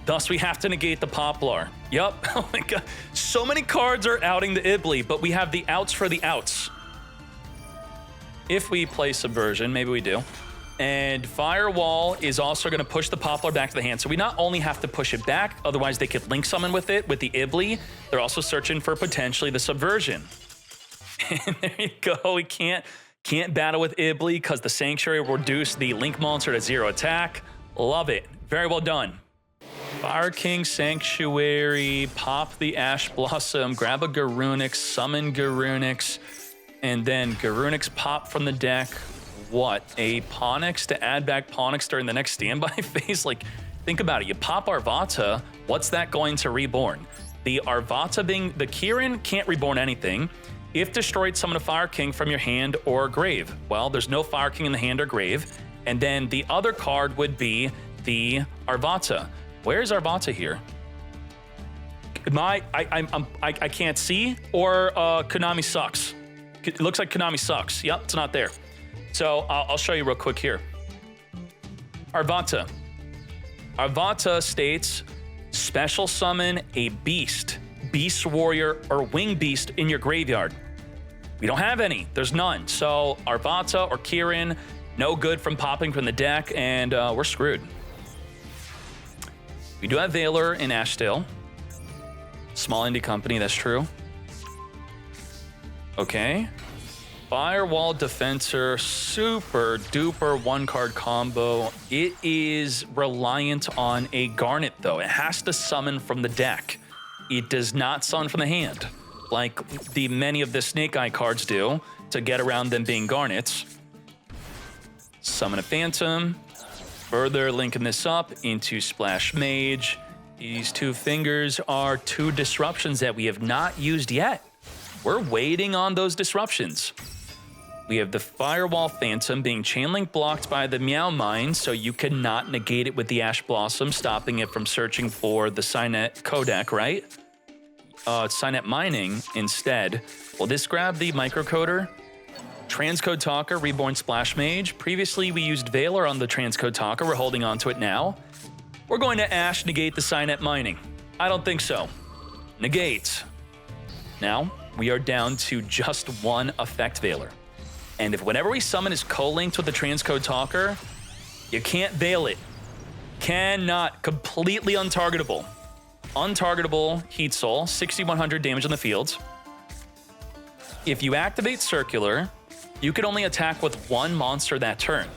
Thus, we have to negate the Poplar. Yup. Oh my god. So many cards are outing the Ibli, but we have the outs for the outs. If we play Subversion, maybe we do. And Firewall is also going to push the Poplar back to the hand. So we not only have to push it back, otherwise they could link summon with it, with the Ibli. They're also searching for potentially the Subversion. And there you go. We can't battle with Ibli because the Sanctuary will reduce the Link monster to 0 attack. Love it. Very well done. Fire King Sanctuary, pop the Ash Blossom, grab a Garunix, summon Garunix, and then Garunix pop from the deck. What? A Ponix to add back Ponix during the next standby phase? Like, think about it. You pop Arvata, what's that going to reborn? The Arvata being, the Kirin can't reborn anything. If destroyed, summon a Fire King from your hand or grave. Well, there's no Fire King in the hand or grave. And then the other card would be the Arvata. Where's Arvata here? I can't see, or Konami sucks. It looks like Konami sucks. Yep, it's not there. So I'll show you real quick here. Arvata. Arvata states, special summon a beast, beast warrior, or wing beast in your graveyard. We don't have any. There's none. So Arvata or Kirin, no good from popping from the deck, and we're screwed. We do have Valor in Ashdale. Small indie company, that's true. Okay. Firewall Defensor, super duper one-card combo. It is reliant on a Garnet, though. It has to summon from the deck. It does not summon from the hand, like the many of the Snake Eye cards do, to get around them being Garnets. Summon a Phantom. Further linking this up into Splash Mage. These two fingers are two disruptions that we have not used yet. We're waiting on those disruptions. We have the Firewall Phantom being chain link blocked by the Meow Mine, so you cannot negate it with the Ash Blossom, stopping it from searching for the Cynet Codec, right? Cynet Mining instead. Will this grab the Microcoder? Transcode Talker, Reborn Splash Mage. Previously, we used Valor on the Transcode Talker. We're holding on to it now. We're going to Ash negate the Cynet Mining. I don't think so. Negate. Now, we are down to just one effect Valor. And if whenever we summon is co-linked with the Transcode Talker, you can't Veil it. Cannot. Completely untargetable. Untargetable Heat Soul, 6,100 damage on the field. If you activate Circular, you can only attack with one monster that turn.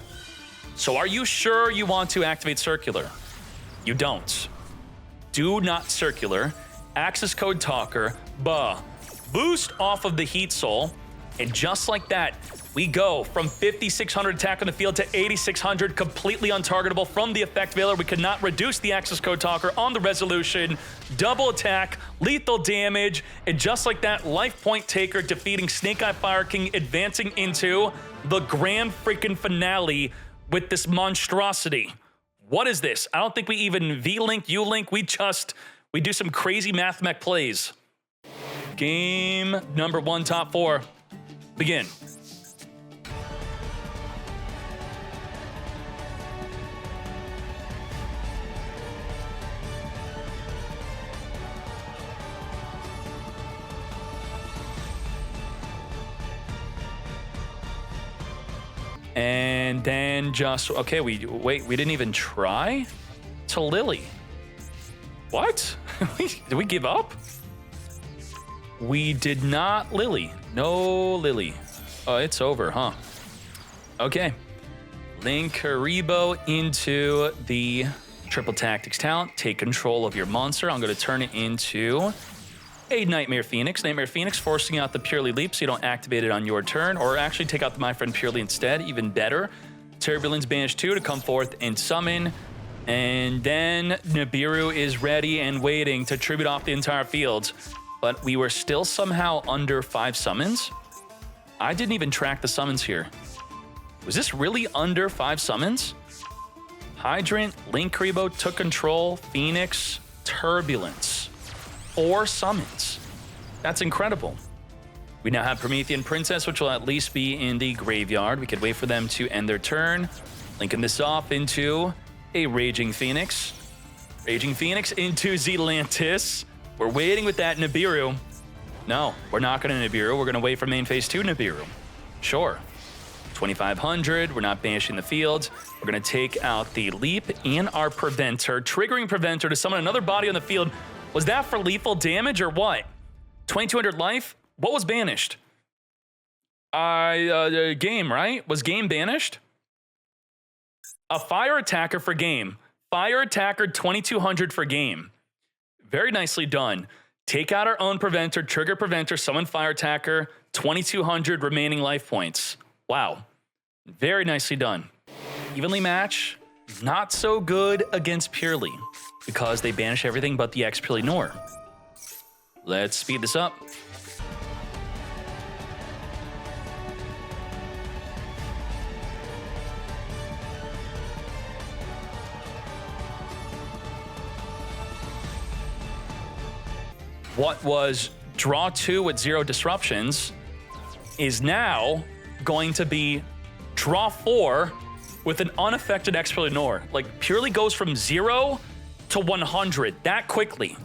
So are you sure you want to activate Circular? You don't. Do not Circular. Access code Talker. Boost off of the Heat Soul. And just like that, we go from 5,600 attack on the field to 8,600, completely untargetable from the Effect Veiler. We could not reduce the Access Code Talker on the Resolution. Double attack, lethal damage, and just like that, Life Point Taker defeating Snake Eye Fire King, advancing into the grand freaking finale with this monstrosity. What is this? I don't think we even V-Link, U-Link, we do some crazy Mathmech plays. Game number 1, top 4. Begin. And then just, okay, we didn't even try to Lily. What? Did we give up? We did not Lily. No Lily. Oh, it's over, huh? Okay. Link Haribo into the Triple Tactics talent. Take control of your monster. I'm going to turn it into a Nightmare Phoenix. Nightmare Phoenix forcing out the Purrely Leap so you don't activate it on your turn, or actually take out the My Friend Purrely instead, even better. Turbulence Banish 2 to come forth and summon. And then Nibiru is ready and waiting to tribute off the entire field. But we were still somehow under 5 summons. I didn't even track the summons here. Was this really under 5 summons? Hydrant, Link Haribo took control, Phoenix, Turbulence. 4 summons. That's incredible. We now have Promethean Princess, which will at least be in the graveyard. We could wait for them to end their turn. Linking this off into a Raging Phoenix. Raging Phoenix into Zealantis. We're waiting with that Nibiru. No, we're not going to Nibiru. We're going to wait for main phase 2 Nibiru. Sure. 2,500. We're not banishing the field. We're going to take out the Leap and our Preventer, triggering Preventer to summon another body on the field. Was that for lethal damage or what? 2,200 life? What was banished? Game, right? Was game banished? A fire attacker for game. Fire attacker 2,200 for game. Very nicely done. Take out our own Preventer, trigger Preventer, summon fire attacker, 2,200 remaining life points. Wow. Very nicely done. Evenly match. Not so good against Purrely, because they banish everything but the X Purrely Nor. Let's speed this up. What was draw 2 with 0 disruptions is now going to be draw 4 with an unaffected X Purrely Nor. Like, Purrely goes from 0 to 100 that quickly.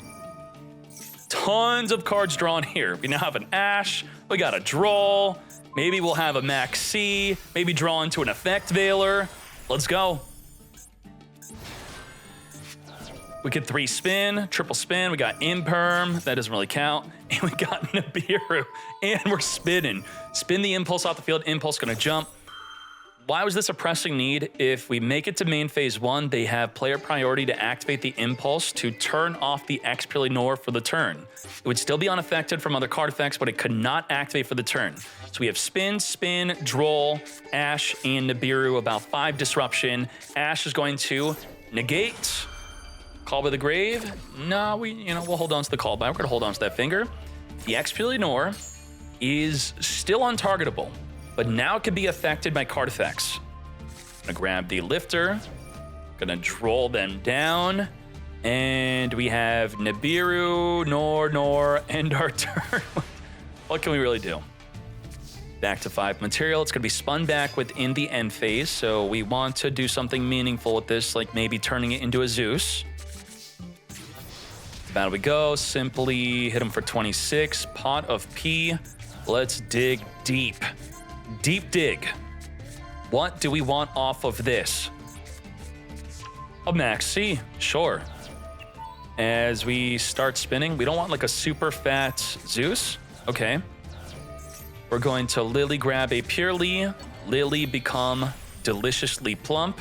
Tons of cards drawn here. We now have an Ash, we got a Droll, maybe we'll have a Max C, maybe draw into an Effect Veiler. Let's go. We could 3 spin, triple spin, we got Imperm, that doesn't really count, and we got Nibiru, and we're spinning. Spin the Impulse off the field, Impulse gonna jump. Why was this a pressing need? If we make it to main phase 1, they have player priority to activate the Impulse to turn off the X Purrely Nor for the turn. It would still be unaffected from other card effects, but it could not activate for the turn. So we have spin, spin, Droll, Ash, and Nibiru, about 5 disruption. Ash is going to negate. Call by the Grave? No, we'll hold on to the call by. We're gonna hold on to that finger. The X Purrely Nor is still untargetable, but now it can be affected by card effects. Gonna grab the Lifter, gonna Droll them down, and we have Nibiru, Nor, end our turn. What can we really do? Back to 5 material. It's gonna be spun back within the end phase, so we want to do something meaningful with this, like maybe turning it into a Zeus. Battle we go, simply hit him for 26. Pot of P. Let's dig deep. Deep dig. What do we want off of this? A Max C, sure. As we start spinning, we don't want like a super fat Zeus. Okay. We're going to Lily grab a Purrely. Lily become deliciously plump.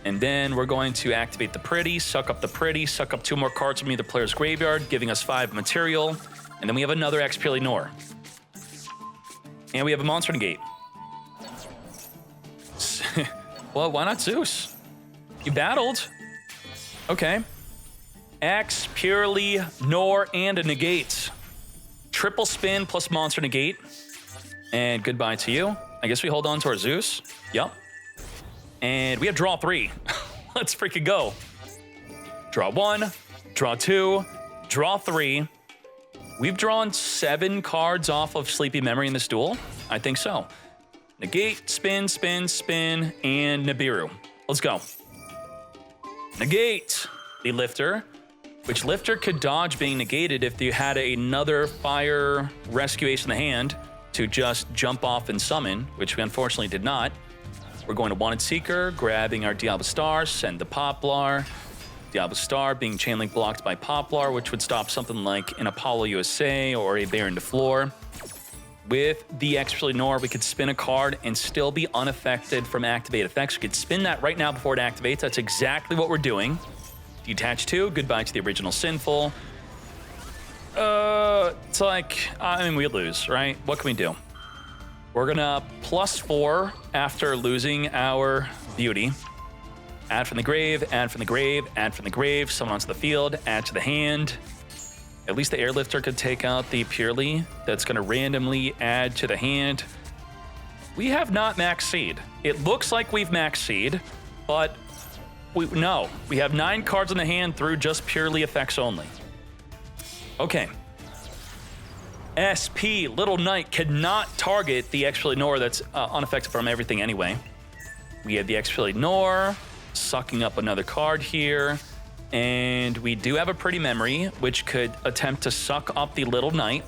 And then we're going to activate the Pretty, suck up the Pretty, suck up 2 more cards from either player's graveyard, giving us 5 material. And then we have another Purrely Nor. And we have a Monster Negate. Well, why not Zeus? You battled. Okay. Purrely Nor and a Negate. Triple spin plus Monster Negate. And goodbye to you. I guess we hold on to our Zeus. Yup. And we have draw 3. Let's freaking go. Draw 1, draw 2, draw 3. We've drawn 7 cards off of Sleepy Memory in this duel. I think so. Negate, spin, spin, spin, and Nibiru. Let's go. Negate the Lifter, which Lifter could dodge being negated if you had another Fire Rescue Ace in the hand to just jump off and summon, which we unfortunately did not. We're going to Wanted Seeker, grabbing our Diablo Star, send the Poplar. Diablo Star being chainlink blocked by Poplar, which would stop something like an Apollo USA or a Baron de Floor. With the Purrely Nor, we could spin a card and still be unaffected from activate effects. We could spin that right now before it activates. That's exactly what we're doing. Detach 2, goodbye to the original Sinful. It's like, I mean, we lose, right? What can we do? We're gonna +4 after losing our Beauty. Add from the grave, add from the grave, add from the grave, summon onto the field, add to the hand. At least the Airlifter could take out the Purrely. That's gonna randomly add to the hand. We have not max seed. It looks like we've max seed, but no. We have 9 cards in the hand through just Purrely effects only. Okay. SP, Little Knight, cannot target the Purrely Nor. That's unaffected from everything anyway. We have the Purrely Nor, sucking up another card here. And we do have a Pretty Memory, which could attempt to suck up the Little Knight.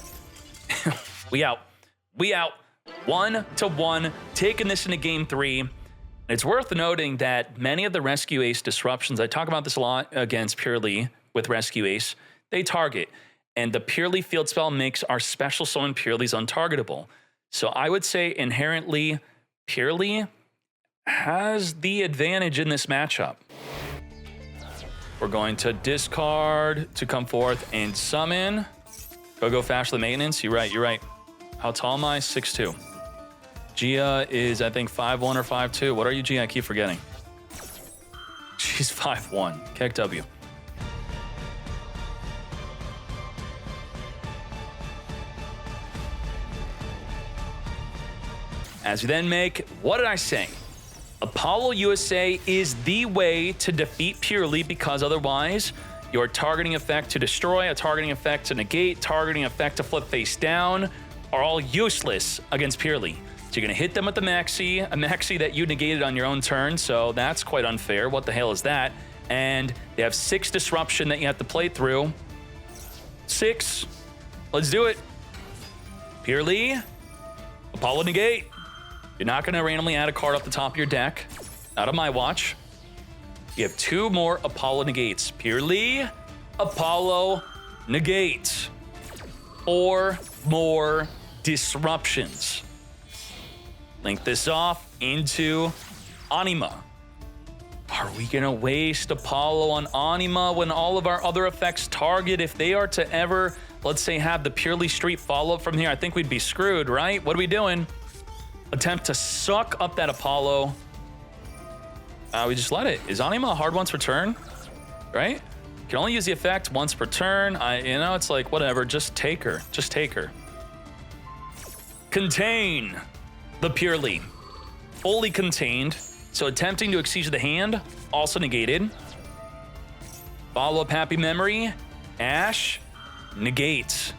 We out. We out. 1-1, taking this into game 3. It's worth noting that many of the Rescue Ace disruptions, I talk about this a lot against Purrely with Rescue Ace, they target. And the Purrely field spell makes our special summon Purrelys untargetable. So I would say inherently, Purrely has the advantage in this matchup. We're going to discard to come forth and summon. Go fast for the maintenance. You're right, you're right. How tall am I? 6'2". Gia is, I think, 5'1" or 5'2". What are you, Gia? I keep forgetting. She's 5'1". Keck W. As we then make, what did I say? Apollo USA is the way to defeat Purrely, because otherwise your targeting effect to destroy, a targeting effect to negate, targeting effect to flip face down are all useless against Purrely. So you're gonna hit them with the Maxi, a Maxi that you negated on your own turn, so that's quite unfair. What the hell is that? And they have 6 disruption that you have to play through. 6, let's do it. Purrely, Apollo negate. You're not going to randomly add a card off the top of your deck. Not on my watch. You have 2 more Apollo negates. Purrely, Apollo, negate. 4 more disruptions. Link this off into Anima. Are we going to waste Apollo on Anima when all of our other effects target? If they are to ever, let's say, have the Purrely Street follow-up from here, I think we'd be screwed, right? What are we doing? Attempt to suck up that Apollo. We just let it. Is Anima a hard once per turn? Right? Can only use the effect once per turn. It's like, whatever. Just take her. Just take her. Contain the Purrely. Fully contained. So attempting to exceed the hand, also negated. Follow-up Happy Memory. Ash, negate.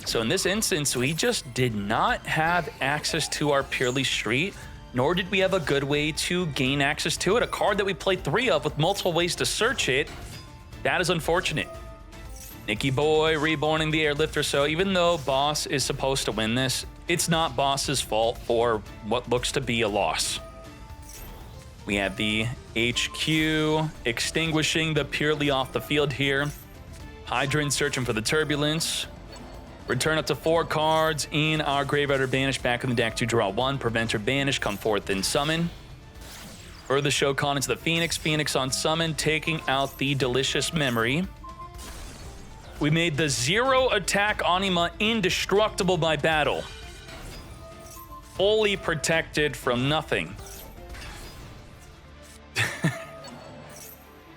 So in this instance, we just did not have access to our Purrely Street, nor did we have a good way to gain access to it. A card that we played 3 of with multiple ways to search it. That is unfortunate. Nicky Boy reborning the Airlifter. So even though Boss is supposed to win this, it's not Boss's fault for what looks to be a loss. We have the HQ extinguishing the Purrely off the field here. Hydrant searching for the Turbulence. Return up to 4 cards in our Graveyard or Banish back in the deck to draw 1. Prevent or Banish, come forth and summon. Further Shokan into the Phoenix. Phoenix on summon, taking out the Delicious Memory. We made the 0 attack Anima indestructible by battle. Fully protected from nothing.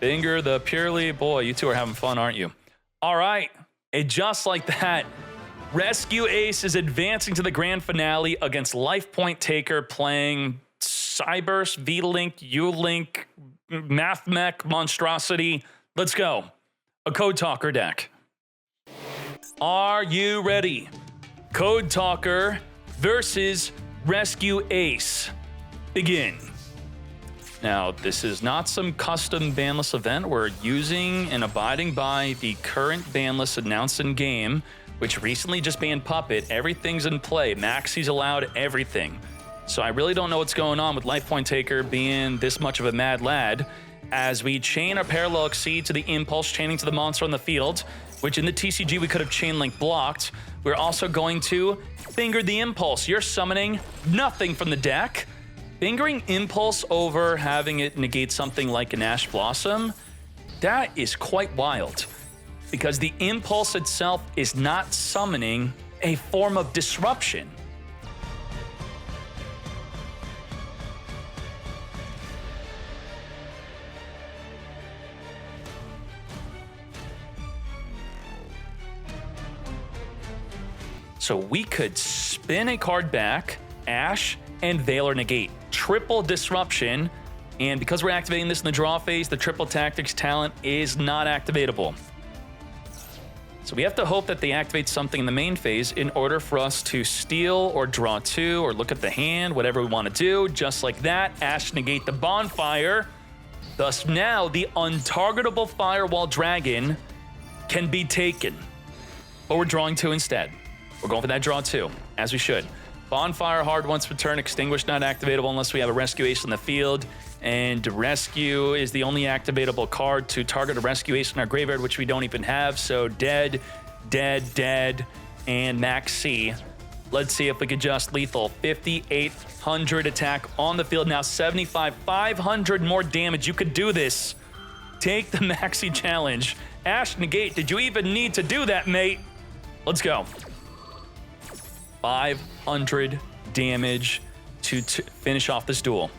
Finger the Purrely. Boy, you two are having fun, aren't you? All right. And just like that, Rescue Ace is advancing to the grand finale against Life Point Taker, playing Cyberse, V-Link, U-Link, Mathmech, Monstrosity. Let's go. A Code Talker deck. Are you ready? Code Talker versus Rescue Ace. Begin. Now, this is not some custom banlist event. We're using and abiding by the current banlist announced in game, which recently just banned Puppet. Everything's in play. Maxi's allowed, everything. So I really don't know what's going on with Life Point Taker being this much of a mad lad. As we chain our Parallel Exceed to the Impulse, chaining to the monster on the field, which in the TCG we could have Chain Link blocked. We're also going to Finger the Impulse. You're summoning nothing from the deck. Fingering Impulse over having it negate something like an Ash Blossom, that is quite wild. Because the Impulse itself is not summoning a form of disruption. So we could spin a card back, Ash, and Veil or negate. Triple disruption, and because we're activating this in the draw phase, the triple tactics talent is not activatable. So we have to hope that they activate something in the main phase in order for us to steal or draw 2 or look at the hand, whatever we want to do. Just like that, Ash negate the bonfire. Thus now the untargetable Firewall Dragon can be taken. But we're drawing 2 instead. We're going for that draw 2, as we should. Bonfire hard once per turn, Extinguish not activatable unless we have a Rescue Ace in the field. And Rescue is the only activatable card to target a Rescue Ace in our graveyard, which we don't even have. So dead, dead, dead, and Max C. Let's see if we could just lethal. 5,800 attack on the field now, 75, 500 more damage. You could do this. Take the Maxi challenge. Ash negate, did you even need to do that, mate? Let's go. 500 damage to finish off this duel.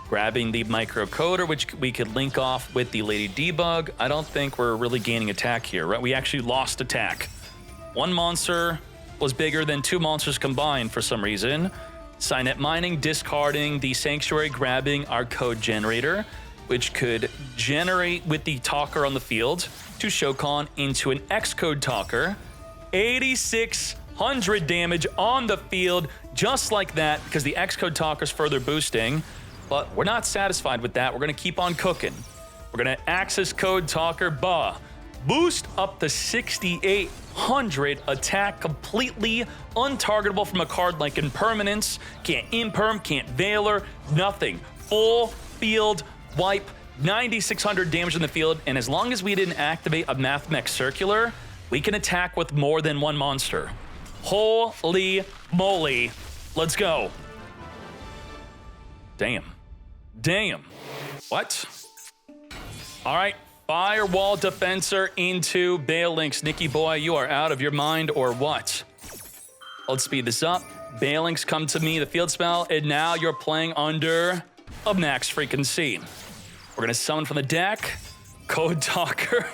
Grabbing the microcoder, which we could link off with the Lady Debug. I don't think we're really gaining attack here, right? We actually lost attack. 1 monster was bigger than 2 monsters combined for some reason. Signet mining, discarding the Sanctuary, grabbing our code generator, which could generate with the talker on the field to Shokan into an X-Code talker. 8,600 damage on the field, just like that, because the X-Code talker's further boosting. But we're not satisfied with that. We're going to keep on cooking. We're going to Access Code Talker, boost up to 6,800 attack, completely untargetable from a card like Impermanence. Can't Imperm, can't Veiler, nothing. Full field wipe, 9,600 damage in the field. And as long as we didn't activate a Mathmech Circular, we can attack with more than 1 monster. Holy moly. Let's go. Damn. Damn. What? All right. Firewall Defensor into Balinks. Nicky boy, you are out of your mind or what? Let's speed this up. Balinks come to me, the field spell, and now you're playing under a Max freaking C. We're going to summon from the deck. Code Talker.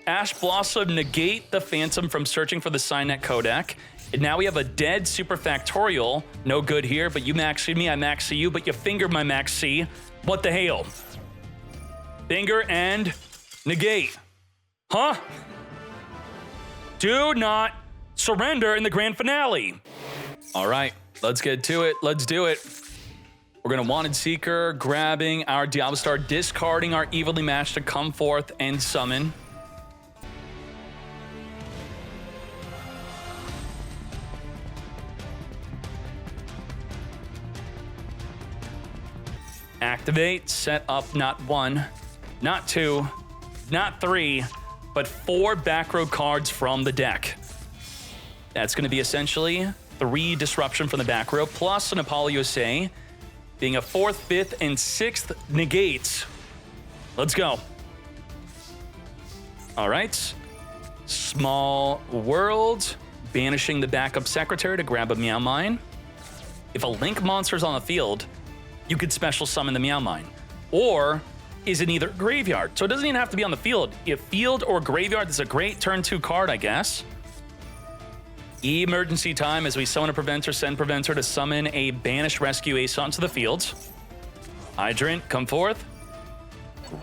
Ash Blossom, negate the Phantom from searching for the Signet Codec. And now we have a dead Super Factorial. No good here, but you maxi me, I maxi you, but you finger my Max C. What the hell? Finger and negate. Huh? Do not surrender in the grand finale. All right, let's get to it. Let's do it. We're going to Wanted Seeker, grabbing our Diablo Star, discarding our Evenly Matched to come forth and summon. Activate, set up not 1, not 2, not 3, but 4 back row cards from the deck. That's going to be essentially 3 disruption from the back row, plus an Apollo USA, being a 4th, 5th, and 6th negates. Let's go. All right. Small World, banishing the backup secretary to grab a Meow Mine. If a Link monster's on the field, you could special summon the Meow Mine. Or is it either graveyard? So it doesn't even have to be on the field. If field or graveyard, is a great turn 2 card, I guess. Emergency time as we summon a Preventer, send Preventer to summon a banished Rescue Ace onto the field. Hydrant, come forth.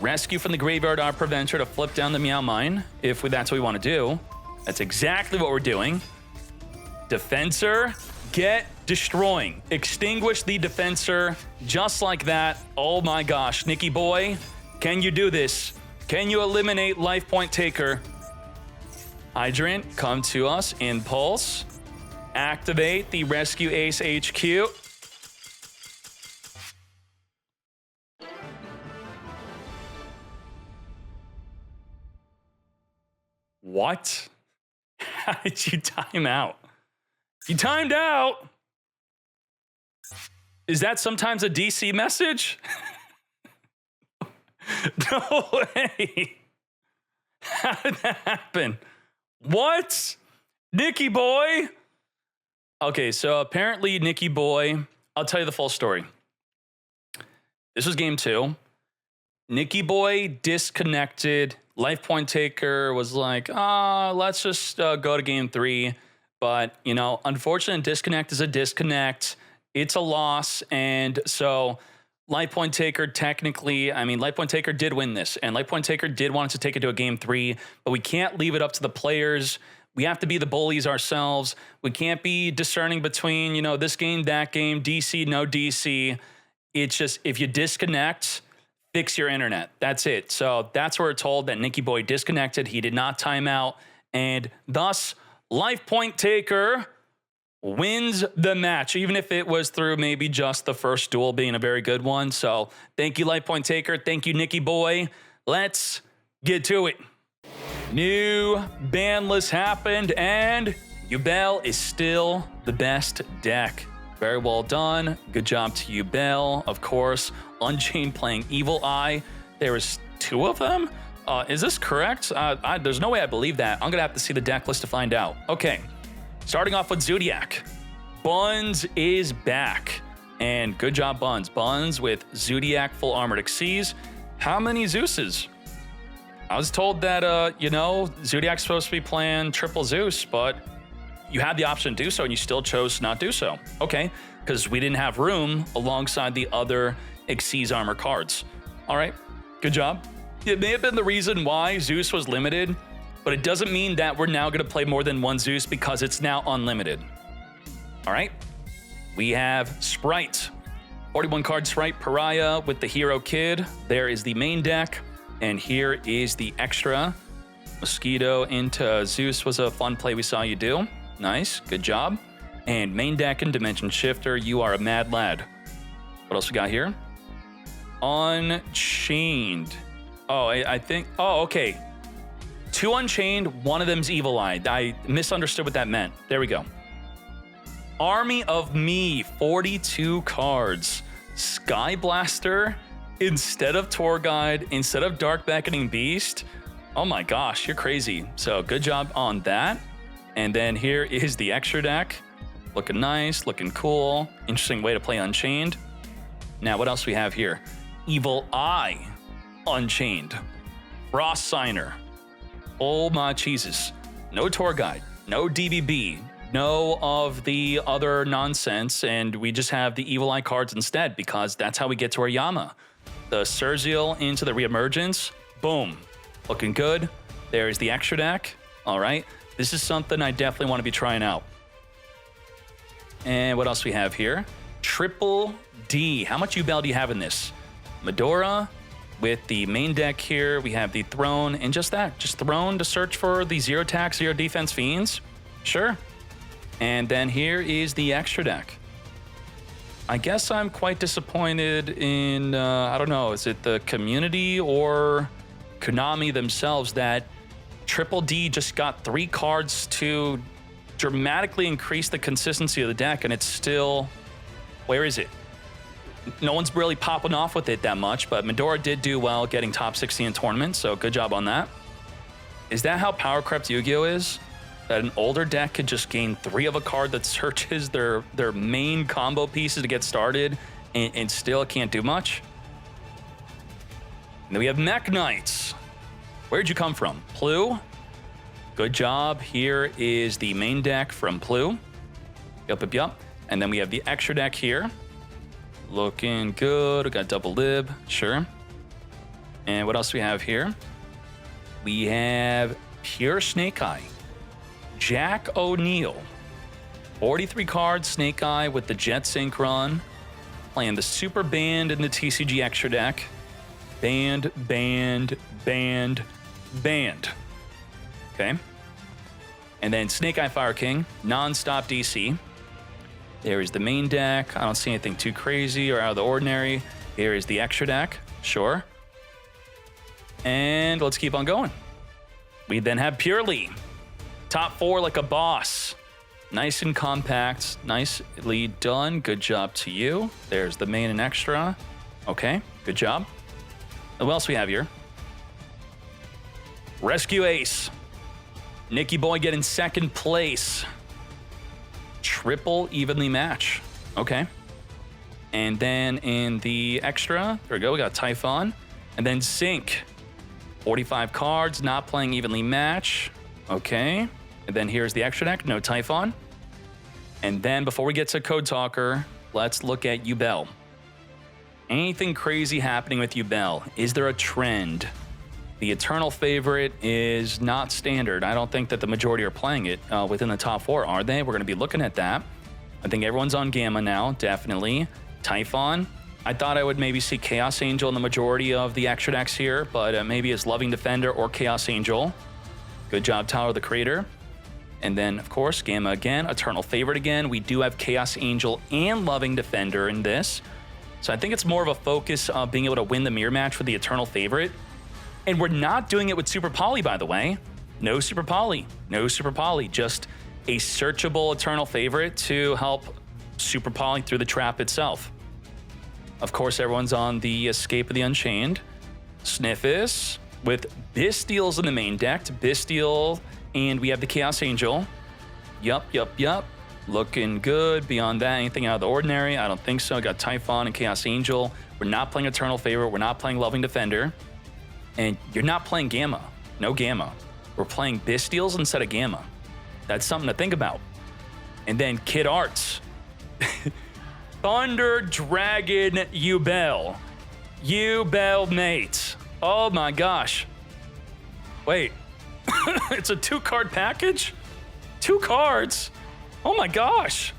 Rescue from the graveyard our Preventer to flip down the Meow Mine, if that's what we want to do. That's exactly what we're doing. Defensor, get destroying. Extinguish the Defensor just like that. Oh my gosh, Nicky boy, can you do this? Can you eliminate Life Point Taker? Hydrant, come to us. Impulse. Activate the Rescue Ace HQ. What? How did you time out? You timed out? Is that sometimes a DC message? No way. How did that happen? What? Nicky boy? Okay, so apparently Nicky boy, I'll tell you the full story. This was game 2. Nicky boy disconnected. Life Point Taker was like, let's just go to game 3. But, you know, unfortunately, disconnect is a disconnect. It's a loss. And so Life Point Taker technically, I mean, Life Point Taker did win this. And Life Point Taker did want to take it to a game 3. But we can't leave it up to the players. We have to be the bullies ourselves. We can't be discerning between, you know, this game, that game, DC, no DC. It's just, if you disconnect, fix your internet. That's it. So that's where we're told that Nicky boy disconnected. He did not time out. And thus, Life Point Taker wins the match, even if it was through maybe just the first duel being a very good one. So thank you, Life Point Taker. Thank you, Nicky boy. Let's get to it. New ban list happened, and Yubel is still the best deck. Very well done. Good job to Yubel. Of course, Unchained playing Evil Eye. There was 2 of them? Is this correct? There's no way I believe that. I'm going to have to see the deck list to find out. Okay, starting off with Zodiac. Buns is back. And good job, Buns. Buns with Zodiac Full Armored Xyz. How many Zeuses? I was told that, you know, Zodiac's supposed to be playing triple Zeus, but you had the option to do so and you still chose to not do so. Okay, because we didn't have room alongside the other Xyz armor cards. All right, good job. It may have been the reason why Zeus was limited, but it doesn't mean that we're now going to play more than 1 Zeus because it's now unlimited. All right, we have Sprite. 41 card Sprite Pariah with the Hero Kid. There is the main deck. And here is the extra. Mosquito into Zeus was a fun play we saw you do. Nice, good job. And main deck and Dimension Shifter, you are a mad lad. What else we got here? Unchained. Oh, I think, oh, okay. 2 Unchained, one of them's Evil Eye. I misunderstood what that meant. There we go. Army of Me, 42 cards. Sky Blaster, instead of Tour Guide, instead of Dark Beckoning Beast. Oh my gosh, you're crazy. So good job on that. And then here is the extra deck. Looking nice, looking cool. Interesting way to play Unchained. Now, what else we have here? Evil Eye, Unchained. Frost Signer. Oh my Jesus. No Tour Guide, no DBB, no of the other nonsense, and we just have the Evil Eye cards instead because that's how we get to our Yama. The Surzeal into the Reemergence. Boom. Looking good. There's the extra deck. All right. This is something I definitely want to be trying out. And what else we have here? Triple D. How much Yubel do you have in this? Medora with the main deck here. We have the Throne and just that. Just Throne to search for the 0 attack, 0 defense fiends. Sure. And then here is the extra deck. I guess I'm quite disappointed in, I don't know, is it the community or Konami themselves that Triple D just got 3 cards to dramatically increased the consistency of the deck, and it's still, where is it? No one's really popping off with it that much, but Medora did do well getting top 60 in tournaments, so good job on that. Is that how power crept Yu-Gi-Oh is? That an older deck could just gain 3 of a card that searches their main combo pieces to get started and still can't do much? And then we have Mech Knights. Where'd you come from? Plu? Good job. Here is the main deck from Plu. Yup. And then we have the extra deck here. Looking good. We got double lib. Sure. And what else do we have here? We have Pure Snake Eye. Jack O'Neil. 43 cards, Snake Eye with the Jet Sync run. Playing the Super Band in the TCG extra deck. Band. Okay. And then Snake Eye Fire King, non-stop DC. There is the main deck. I don't see anything too crazy or out of the ordinary. Here is the extra deck, sure. And let's keep on going. We then have Purrely. Top 4 like a boss. Nice and compact, nicely done. Good job to you. There's the main and extra. Okay, good job. And what else we have here? Rescue Ace. Nicky Boy getting second place. Triple evenly match. Okay. And then in the extra, there we go, we got Typhon. And then Sync. 45 cards, not playing evenly match. Okay. And then here's the extra deck, no Typhon. And then before we get to Code Talker, let's look at Yubel. Anything crazy happening with Yubel? Is there a trend? The Eternal Favorite is not standard. I don't think that the majority are playing it within the top 4, are they? We're going to be looking at that. I think everyone's on Gamma now, definitely. Typhon. I thought I would maybe see Chaos Angel in the majority of the extra decks here, but maybe it's Loving Defender or Chaos Angel. Good job, Tyler the Creator. And then, of course, Gamma again, Eternal Favorite again. We do have Chaos Angel and Loving Defender in this. So I think it's more of a focus of being able to win the mirror match with the Eternal Favorite. And we're not doing it with Super Poly, by the way. No Super Poly. No Super Poly. Just a searchable Eternal Favorite to help Super Poly through the trap itself. Of course, everyone's on the Escape of the Unchained. Sniffus with Bystials in the main deck. Bystial, and we have the Chaos Angel. Yup. Looking good. Beyond that, anything out of the ordinary? I don't think so. Got Typhon and Chaos Angel. We're not playing Eternal Favorite. We're not playing Loving Defender. And you're not playing Gamma. No Gamma. We're playing Bystials instead of Gamma. That's something to think about. And then Kid Arts. Thunder Dragon Yubel. Yubel mate. Oh my gosh. Wait. It's a 2-card package? 2 cards? Oh my gosh.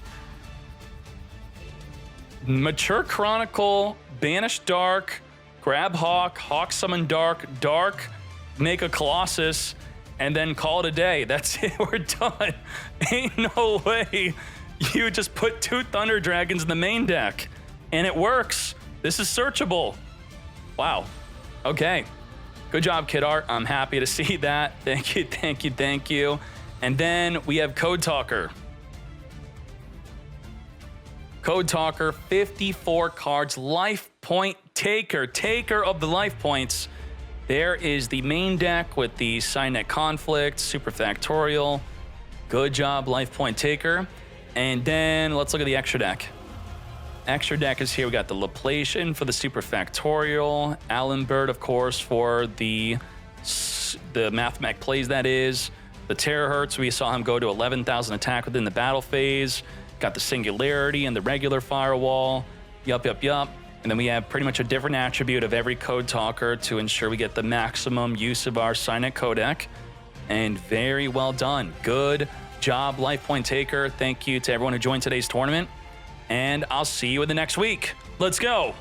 Mature Chronicle, Banish Dark, Grab Hawk, Hawk Summon Dark, make a Colossus, and then call it a day. That's it, we're done. Ain't no way you just put 2 Thunder Dragons in the main deck, and it works. This is searchable. Wow, okay. Good job, Kid Art, I'm happy to see that. Thank you. And then we have Code Talker. Code Talker, 54 cards, life point taker of the life points. There is the main deck with the Signet Conflict, Super Factorial. Good job, life point taker. And then let's look at the extra deck. Extra deck is here. We got the Laplacian for the Super Factorial, Alan Bird, of course, for the Mathmech plays, that is. The Terahertz, we saw him go to 11,000 attack within the battle phase. Got the Singularity and the regular Firewall. Yup. And then we have pretty much a different attribute of every Code Talker to ensure we get the maximum use of our Signet Codec. And very well done. Good job, Life Point Taker. Thank you to everyone who joined today's tournament. And I'll see you in the next week. Let's go.